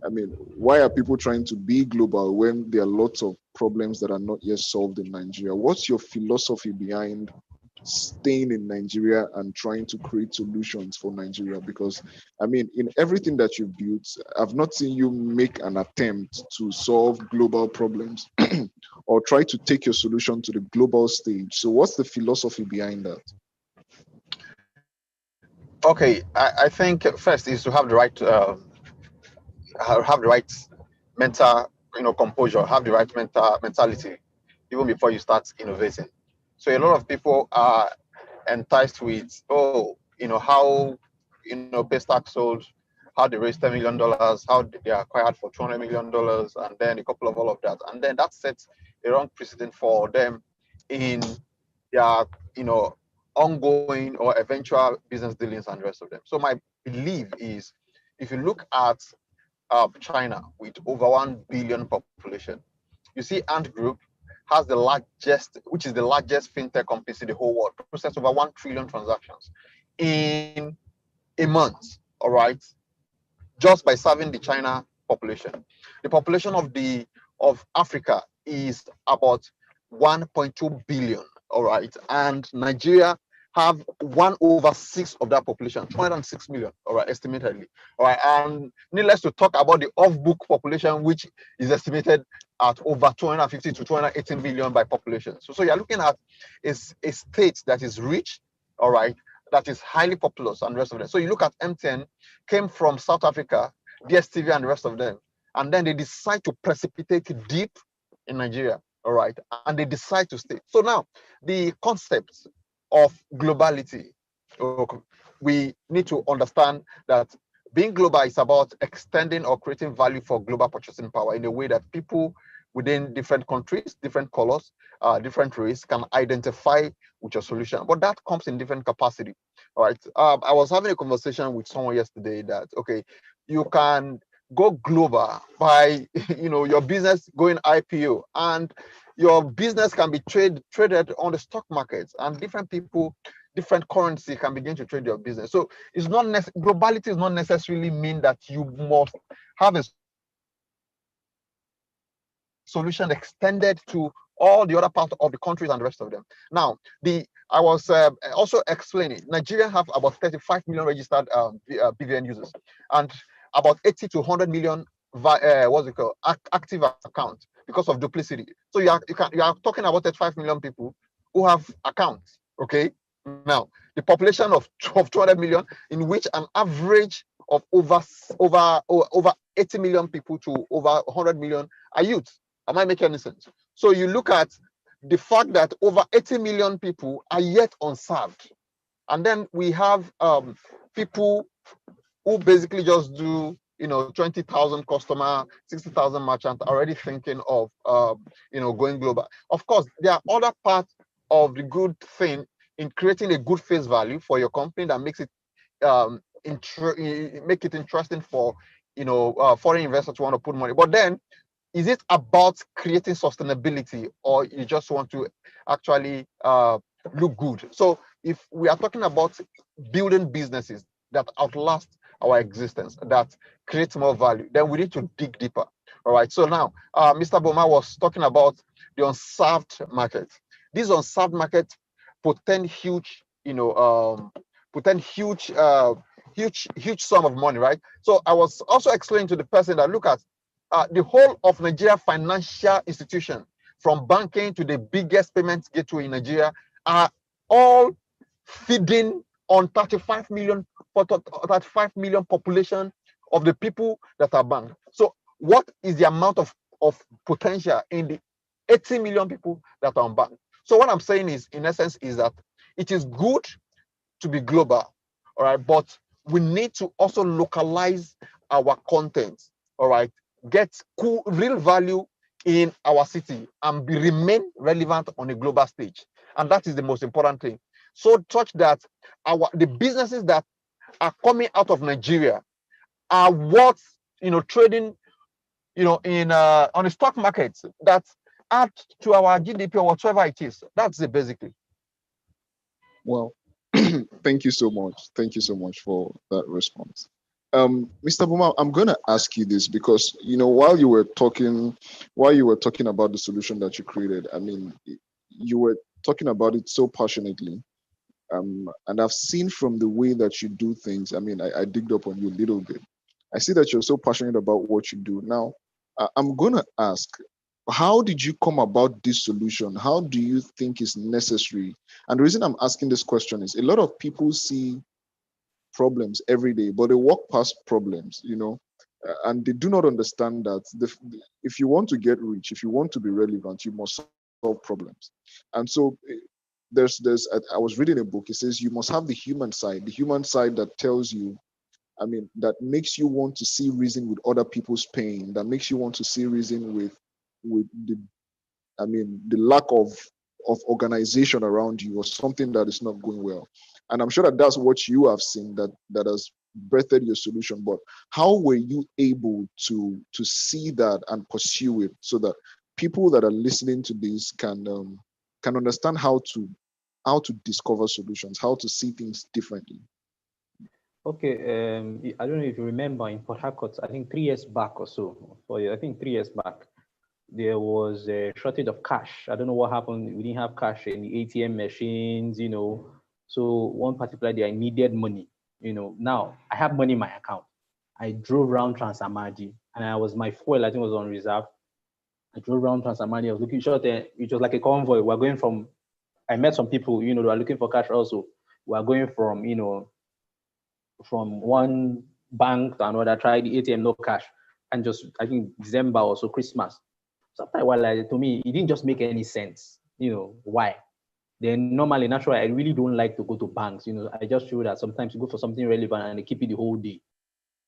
I mean, why are people trying to be global when there are lots of problems that are not yet solved in Nigeria? What's your philosophy behind staying in Nigeria and trying to create solutions for Nigeria? Because, I mean, in everything that you've built, I've not seen you make an attempt to solve global problems or try to take your solution to the global stage. So, what's the philosophy behind that? Okay, I think first is to have the right mental, composure, have the right mentality, even before you start innovating. So a lot of people are enticed with, how, Paystack sold, how they raised $10 million, how they acquired for $200 million, and then a couple of all of that, and then that sets a wrong precedent for them in their, ongoing or eventual business dealings and the rest of them. So my belief is, if you look at China with over 1 billion population. You see Ant Group has the largest, which is the largest fintech company in the whole world, processed over 1 trillion transactions in a month, all right, just by serving the China population. The population of Africa is about 1.2 billion, all right, and Nigeria have 1/6 of that population, 206 million, all right, estimatedly, all right, and needless to talk about the off-book population, which is estimated at over 250 to 218 million by population. So you're looking at a state that is rich, all right, that is highly populous and the rest of them. So you look at MTN, came from South Africa, DSTV and the rest of them, and then they decide to precipitate deep in Nigeria, all right, and they decide to stay. So now the concept of globality, we need to understand that being global is about extending or creating value for global purchasing power in a way that people within different countries, different colors, different race can identify with your solution. But that comes in different capacity. All right. I was having a conversation with someone yesterday that, okay, you can go global by your business going IPO, and your business can be traded on the stock markets, and different people, different currency can begin to trade your business. So it's not globality does not necessarily mean that you must have a solution extended to all the other parts of the countries and the rest of them. Now, I was also explaining, Nigeria have about 35 million registered BVN users, and about 80 to 100 million active accounts because of duplicity. So you are talking about 35 million people who have accounts. Okay. Now, the population of 200 million, in which an average of over 80 million people to over 100 million are youth. Am I making any sense? So you look at the fact that over 80 million people are yet unserved. And then we have people who basically just do 20,000 customer, 60,000 merchant already thinking of going global. Of course, there are other parts of the good thing in creating a good face value for your company that makes it make it interesting for foreign investors to want to put money. But then, is it about creating sustainability, or you just want to actually look good? So if we are talking about building businesses that outlast our existence, that create more value, then we need to dig deeper. All right. So now, Mr. Boma was talking about the unserved market. These unserved markets potent huge, huge sum of money, right? So I was also explaining to the person that, look at the whole of Nigeria financial institution, from banking to the biggest payment gateway in Nigeria, are all feeding on 35 million population of the people that are banked. So what is the amount of potential in the 80 million people that are unbanked? So what I'm saying is, in essence, is that it is good to be global, all right, but we need to also localize our content, all right, get cool real value in our city and remain relevant on a global stage. And that is the most important thing. So such that the businesses that are coming out of Nigeria are worth, trading, in on the stock market that add to our GDP or whatever it is. That's it basically. Well, thank you so much. Thank you so much for that response. Mr. Buma, I'm going to ask you this because, while you were talking about the solution that you created, I mean, you were talking about it so passionately. And I've seen from the way that you do things, I mean, I digged up on you a little bit. I see that you're so passionate about what you do. Now, I'm going to ask, how did you come about this solution? How do you think is necessary? And the reason I'm asking this question is a lot of people see problems every day, but they walk past problems, and they do not understand that if you want to get rich, if you want to be relevant, you must solve problems. And so I was reading a book. It says you must have the human side that tells you, I mean, that makes you want to see reason with other people's pain, that makes you want to see reason with the lack of organization around you or something that is not going well. And I'm sure that that's what you have seen that has birthed your solution. But how were you able to see that and pursue it so that people that are listening to this can understand how to discover solutions, how to see things differently? Okay, I don't know if you remember in Port Harcourt, I think 3 years back or so, I think 3 years back, there was a shortage of cash. I don't know what happened. We didn't have cash in the ATM machines, So one particular day I needed money, Now I have money in my account. I drove around Transamadi and my fuel, I think, was on reserve. I drove around Transamadi. I was looking short. It was like a convoy. We're going from, I met some people, they were looking for cash also. We're going from, from one bank to another, try the ATM, no cash. And just, I think December or so, Christmas. So after a while, to me, it didn't just make any sense. Why? Then normally, naturally, I really don't like to go to banks. I just feel that sometimes you go for something relevant and they keep it the whole day.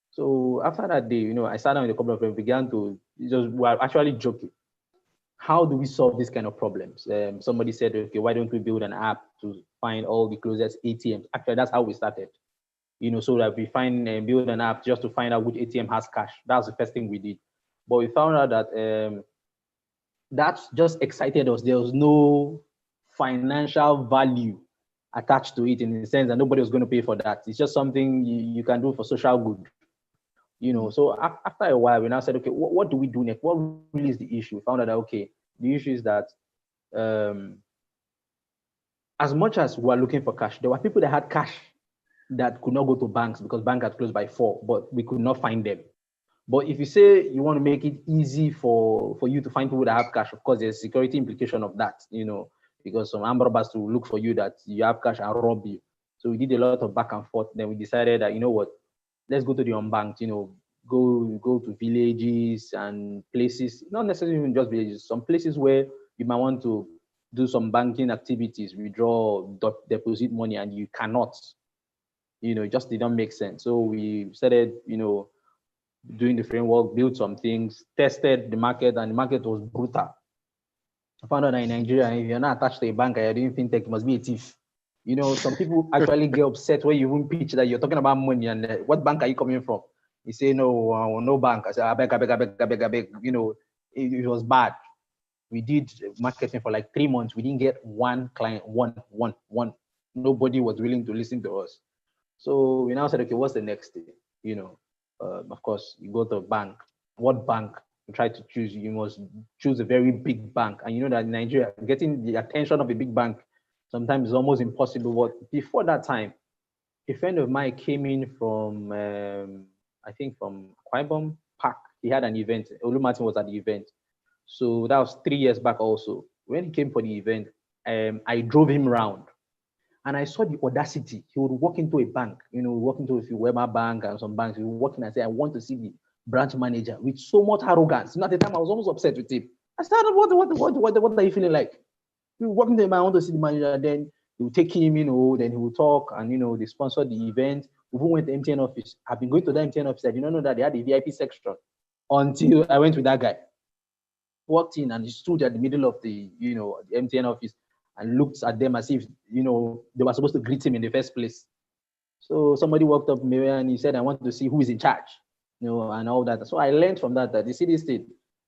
So after that day, I sat down with a couple of friends, began to we were actually joking. How do we solve this kind of problems? Somebody said, okay, why don't we build an app to find all the closest ATMs? Actually, that's how we started. So that we find and build an app just to find out which ATM has cash. That's the first thing we did. But we found out that that just excited us. There was no financial value attached to it in the sense that nobody was going to pay for that. It's just something you can do for social good. So after a while, we now said, okay, what do we do next? What really is the issue? We found out that, okay, the issue is that as much as we were looking for cash, there were people that had cash that could not go to banks because bank had closed by 4, but we could not find them. But if you say you want to make it easy for you to find people that have cash, of course, there's security implication of that, because some armed robbers to look for you that you have cash and rob you. So we did a lot of back and forth. Then we decided that, let's go to the unbanked, go to villages and places, not necessarily even just villages, some places where you might want to do some banking activities, withdraw, deposit money, and you cannot. It just didn't make sense. So we started, doing the framework, built some things, tested the market, and the market was brutal. I found out that in Nigeria, if you're not attached to a bank and you're doing fintech, you must be a thief. Some people actually get upset when you even pitch that you're talking about money and what bank are you coming from? You say, no, no bank. I said, I beg. It was bad. We did marketing for like 3 months. We didn't get one client, one. Nobody was willing to listen to us. So we now said, okay, what's the next thing? Of course, you go to a bank. What bank you try to choose? You must choose a very big bank. And you know that in Nigeria, getting the attention of a big bank sometimes is almost impossible. But before that time, a friend of mine came in from, I think from Akwa Park. He had an event. Olu Martin was at the event. So that was 3 years back also. When he came for the event, I drove him around. And I saw the audacity. He would walk into a bank, walk into a Weber bank and some banks. He would walk in and say, I want to see the branch manager with so much arrogance. At the time, I was almost upset with him. I said, what are you feeling like? He would walk into a bank, I want to see the manager. Then he would take him, then he would talk and, they sponsored the event. We even went to MTN office. I've been going to the MTN office. I did not know that they had a VIP section until I went with that guy. walked in and he stood at the middle of the the MTN office and looked at them as if they were supposed to greet him in the first place. So somebody walked up to me and he said, "I want to see who is in charge," and all that. So I learned from that the city state,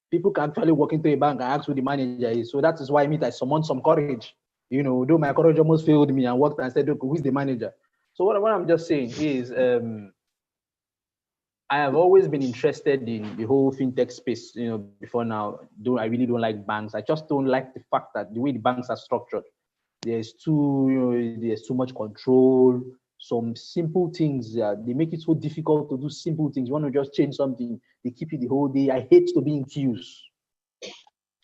people can actually walk into a bank and ask who the manager is. So that is why I summoned some courage. Though my courage almost failed me, and walked and said, "Okay, who's the manager?" So what I'm just saying is, I have always been interested in the whole fintech space. Before now, though I really don't like banks. I just don't like the fact that the way the banks are structured, there's there's too much control. Some simple things, they make it so difficult to do simple things. You want to just change something, they keep you the whole day. I hate to be in queues.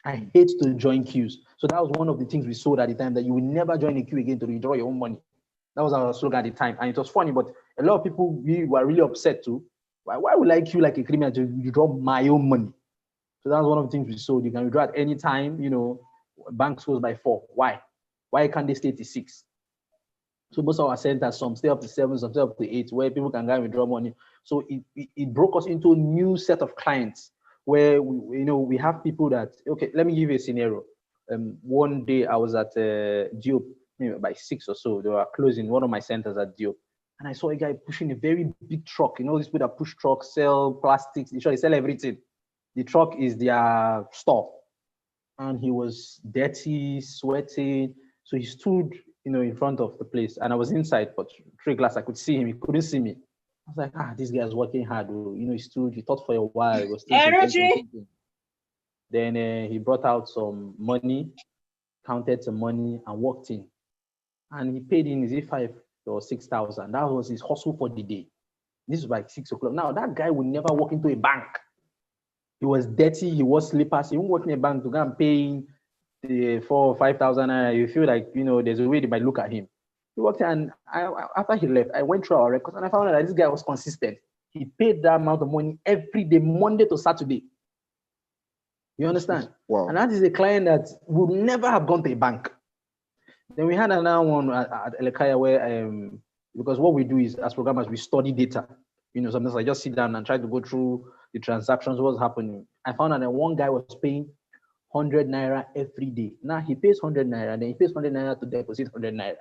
I hate to join queues. So that was one of the things we sold at the time, that you will never join a queue again to withdraw your own money. That was our slogan at the time. And it was funny, but a lot of people were really upset too. Why would I queue like a criminal to withdraw my own money? So that was one of the things we sold. You can withdraw at any time, banks close by 4. Why? Why can't they stay till 6? So most of our centers, some stay up to 7, some stay up to 8, where people can go and withdraw money. So it broke us into a new set of clients where we have people that, okay, let me give you a scenario. One day I was at Diop, by 6 or so. They were closing one of my centers at Diop, and I saw a guy pushing a very big truck. These people that push trucks, sell plastics, they sell everything. The truck is their store, and he was dirty, sweating. So he stood, in front of the place, and I was inside, but through glass I could see him. He couldn't see me. I was like, this guy is working hard. He stood, he thought for a while. He was thinking. Then he brought out some money, counted some money, and walked in. And he paid in, is it 5 or 6,000? That was his hustle for the day. This was like 6 o'clock. Now, that guy would never walk into a bank. He was dirty, he wore slippers. He won't walk in a bank to go and pay the 4,000 or 5,000. You feel like, there's a way they might look at him. He walked in, and after he left, I went through our records and I found out that this guy was consistent. He paid that amount of money every day, Monday to Saturday. You understand? Wow. And that is a client that would never have gone to a bank. Then we had another one at Elekaya where, because what we do is, as programmers, we study data. Sometimes I just sit down and try to go through the transactions, what's happening. I found out that one guy was paying 100 naira every day. Now he pays 100 naira, then he pays 100 naira to deposit 100 naira.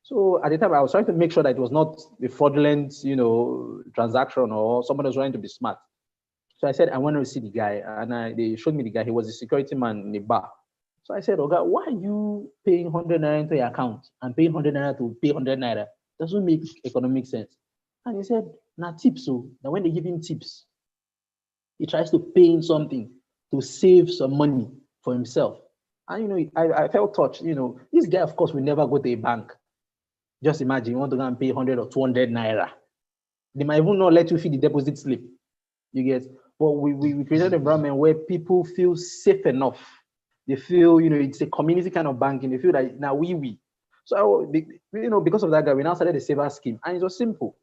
So at the time, I was trying to make sure that it was not a fraudulent, transaction, or somebody was trying to be smart. So I said, I want to see the guy. And they showed me the guy. He was a security man in the bar. So I said, "Okay, why are you paying 100 naira into your account and paying 100 naira to pay 100 naira? Doesn't make economic sense." And he said, "Nah, tips. So now when they give him tips, he tries to pay in something to save some money for himself." And I felt touched. This guy, of course, will never go to a bank. Just imagine you want to go and pay 100 or 200 naira. They might even not let you fill the deposit slip. You get? But we created an environment where people feel safe enough. They feel, it's a community kind of banking. They feel that now we. So, because of that guy, we now started a saver scheme. And it was simple.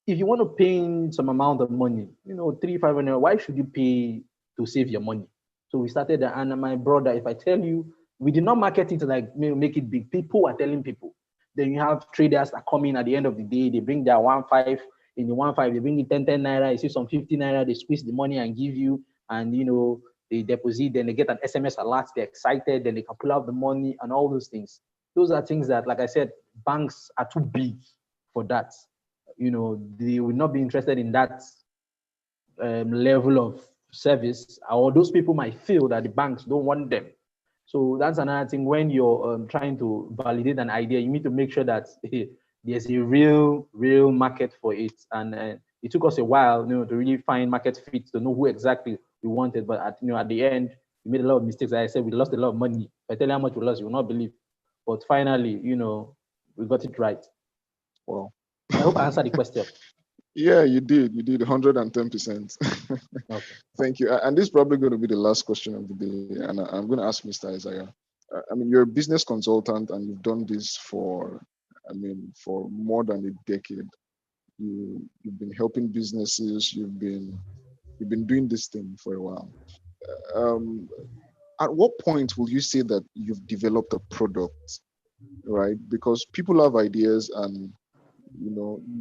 If you want to pay in some amount of money, 300-500, why should you pay to save your money? So we started that. And my brother, if I tell you, we did not market it like make it big. People are telling people. Then you have traders that come in at the end of the day. They bring their 1.5. In the 1.5, they bring in 10 naira. You see some 50 naira. They squeeze the money and give you. And, they deposit, then they get an SMS alert, they're excited, then they can pull out the money and all those things. Those are things that, like I said, banks are too big for that. They will not be interested in that level of service, or those people might feel that the banks don't want them. So that's another thing. When you're trying to validate an idea, you need to make sure that there's a real market for it. And it took us a while, to really find market fit, to know who exactly we wanted. But at the end, we made a lot of mistakes. Like I said, we lost a lot of money. If I tell you how much we lost, you will not believe. But finally, we got it right. Wow. I hope I answered the question. Yeah, you did. You did 110%. Okay. Thank you. And this is probably going to be the last question of the day. And I'm going to ask Mr. Isaiah. You're a business consultant and you've done this for more than a decade. You've been helping businesses. You've been doing this thing for a while. At what point will you say that you've developed a product, right? Because people have ideas and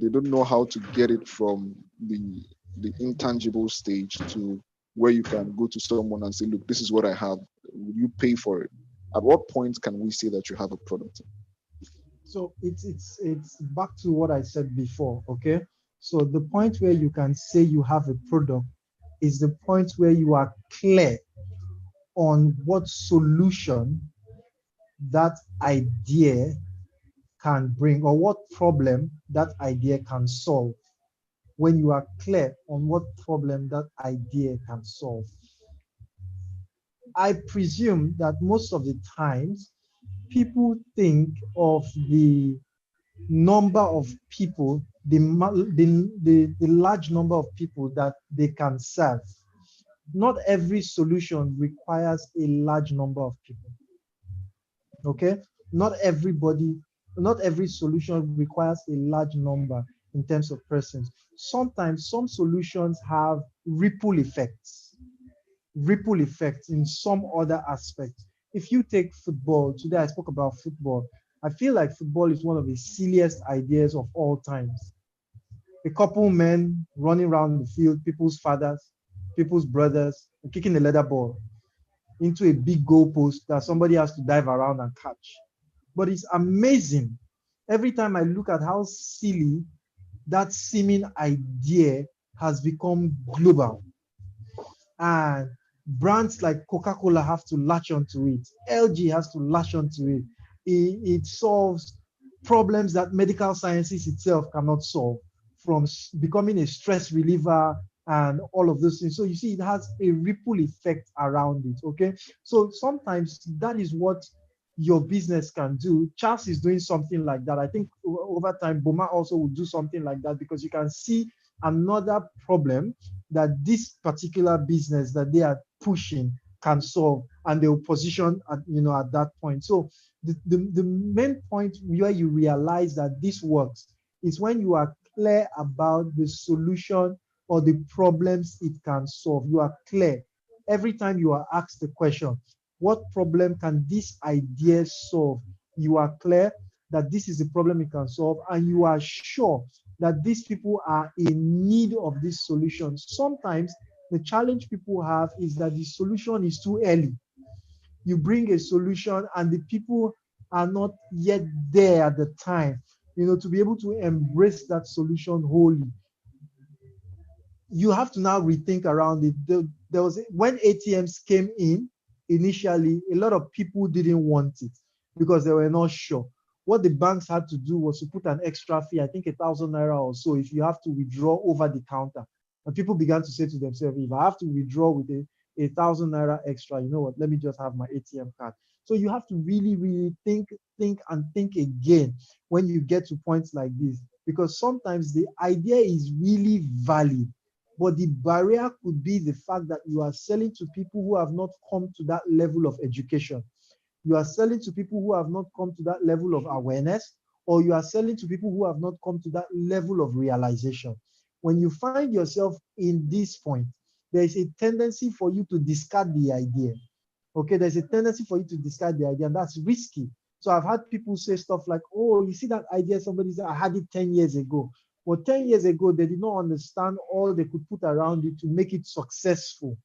they don't know how to get it from the intangible stage to where you can go to someone and say, look, this is what I have. Will you pay for it? At what point can we say that you have a product? So it's back to what I said before, okay? So the point where you can say you have a product is the point where you are clear on what solution that idea can bring or what problem that idea can solve. When you are clear on what problem that idea can solve. I presume that most of the times people think of the number of people, the large number of people that they can serve. Not every solution requires a large number of people. Okay? Not every solution requires a large number in terms of persons. Sometimes some solutions have ripple effects in some other aspects. If you take football, today I spoke about football. I feel like football is one of the silliest ideas of all times. A couple men running around the field, people's fathers, people's brothers, and kicking a leather ball into a big goalpost that somebody has to dive around and catch. But it's amazing. Every time I look at how silly that seeming idea has become global. And brands like Coca-Cola have to latch onto it. LG has to latch onto it. It solves problems that medical sciences itself cannot solve, from becoming a stress reliever and all of those things. So you see, it has a ripple effect around it, okay? So sometimes that is what your business can do. Charles is doing something like that. I think over time, Boma also will do something like that, because you can see another problem that this particular business that they are pushing can solve, and they will position at, at that point. So the main point where you realize that this works is when you are clear about the solution or the problems it can solve. You are clear. Every time you are asked the question, what problem can this idea solve? You are clear that this is the problem it can solve, and you are sure that these people are in need of this solution. Sometimes the challenge people have is that the solution is too early. You bring a solution and the people are not yet there at the time, to be able to embrace that solution wholly. You have to now rethink around it. There was, when ATMs came in initially, a lot of people didn't want it because they were not sure. What the banks had to do was to put an extra fee, I think 1,000 naira or so, if you have to withdraw over the counter. And people began to say to themselves, if I have to withdraw with a 1,000 naira extra, you know what, let me just have my ATM card. So you have to really, really think again when you get to points like this, because sometimes the idea is really valid, but the barrier could be the fact that you are selling to people who have not come to that level of education. You are selling to people who have not come to that level of awareness, or you are selling to people who have not come to that level of realization. When you find yourself in this point, there is a tendency for you to discard the idea. Okay, there's a tendency for you to discard the idea, and that's risky. So I've had people say stuff like, oh, you see that idea, somebody said, I had it 10 years ago. Well, 10 years ago, they did not understand all they could put around it to make it successful.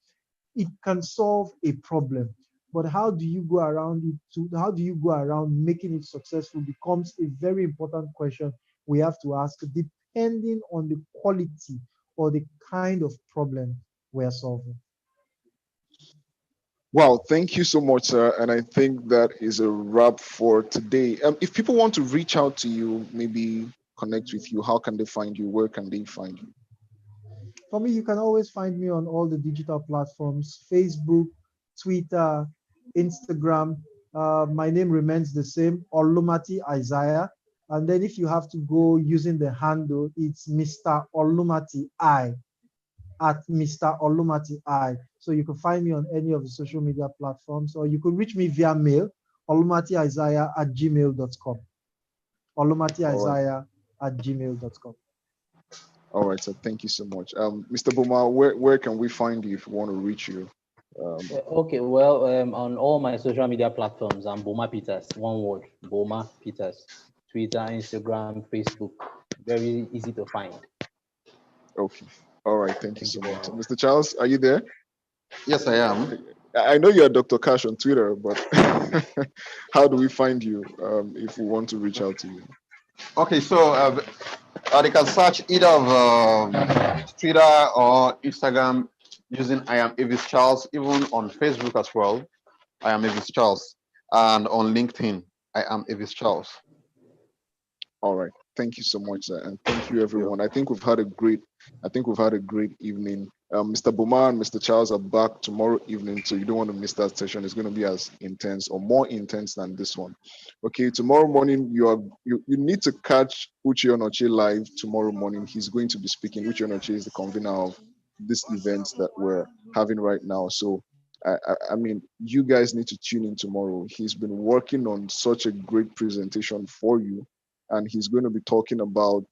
It can solve a problem, but how do you go around how do you go around making it successful becomes a very important question we have to ask, depending on the quality or the kind of problem we are solving. Wow, thank you so much, sir. And I think that is a wrap for today. If people want to reach out to you, maybe connect with you, how can they find you? Where can they find you? For me, you can always find me on all the digital platforms: Facebook, Twitter, Instagram. My name remains the same, Olumati Isaiah. And then if you have to go using the handle, it's Mr. Olumati I, at Mr. Olumati I. So you can find me on any of the social media platforms, or you could reach me via mail, olumatiisaiah@gmail.com. olumatiisaiah@gmail.com. All right, so thank you so much. Mr. Boma, where can we find you if we want to reach you? Okay, well, on all my social media platforms, I'm Boma Peters, one word, Boma Peters. Twitter, Instagram, Facebook, very easy to find. Okay. All right, thank you Thank so you very much. much. Mr. Charles, are you there? Yes, I am. I know you're Dr. Cash on Twitter, but how do we find you if we want to reach out to you? Okay, so they can search either of Twitter or Instagram using I am Avis Charles, even on Facebook as well. I am Avis Charles, and on LinkedIn, I am Avis Charles. All right. Thank you so much, sir, and thank you, Yeah. everyone. I think we've had a great evening. Mr. Boma and Mr. Charles are back tomorrow evening, so you don't want to miss that session. It's going to be as intense or more intense than this one. Okay, tomorrow morning you need to catch Uche Onoche live tomorrow morning. He's going to be speaking. Uche Onoche is the convener of this event that we're having right now. So I mean, you guys need to tune in tomorrow. He's been working on such a great presentation for you, and he's going to be talking about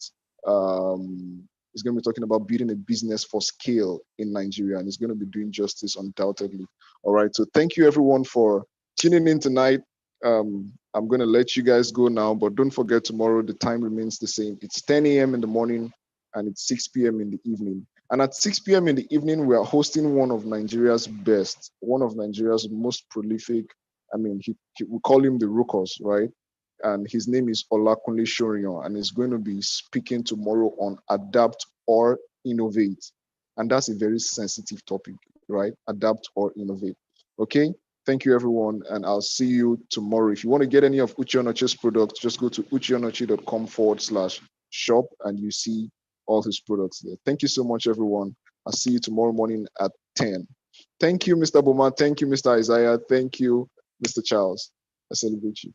building a business for scale in Nigeria, and he's going to be doing justice undoubtedly. All right, so thank you everyone for tuning in tonight. I'm going to let you guys go now, but don't forget tomorrow the time remains the same. It's 10 a.m. in the morning and it's 6 p.m. in the evening. And at 6 p.m. in the evening, we are hosting one of Nigeria's best, one of Nigeria's most prolific. I mean, we call him the Rukos, right? And his name is Olakunle Shorion, and he's going to be speaking tomorrow on adapt or innovate. And that's a very sensitive topic, right? Adapt or innovate. Okay. Thank you, everyone, and I'll see you tomorrow. If you want to get any of Uche Onoche's products, just go to ucheonoche.com/shop and you see all his products there. Thank you so much, everyone. I'll see you tomorrow morning at 10. Thank you, Mr. Boma. Thank you, Mr. Isaiah. Thank you, Mr. Charles. I celebrate you.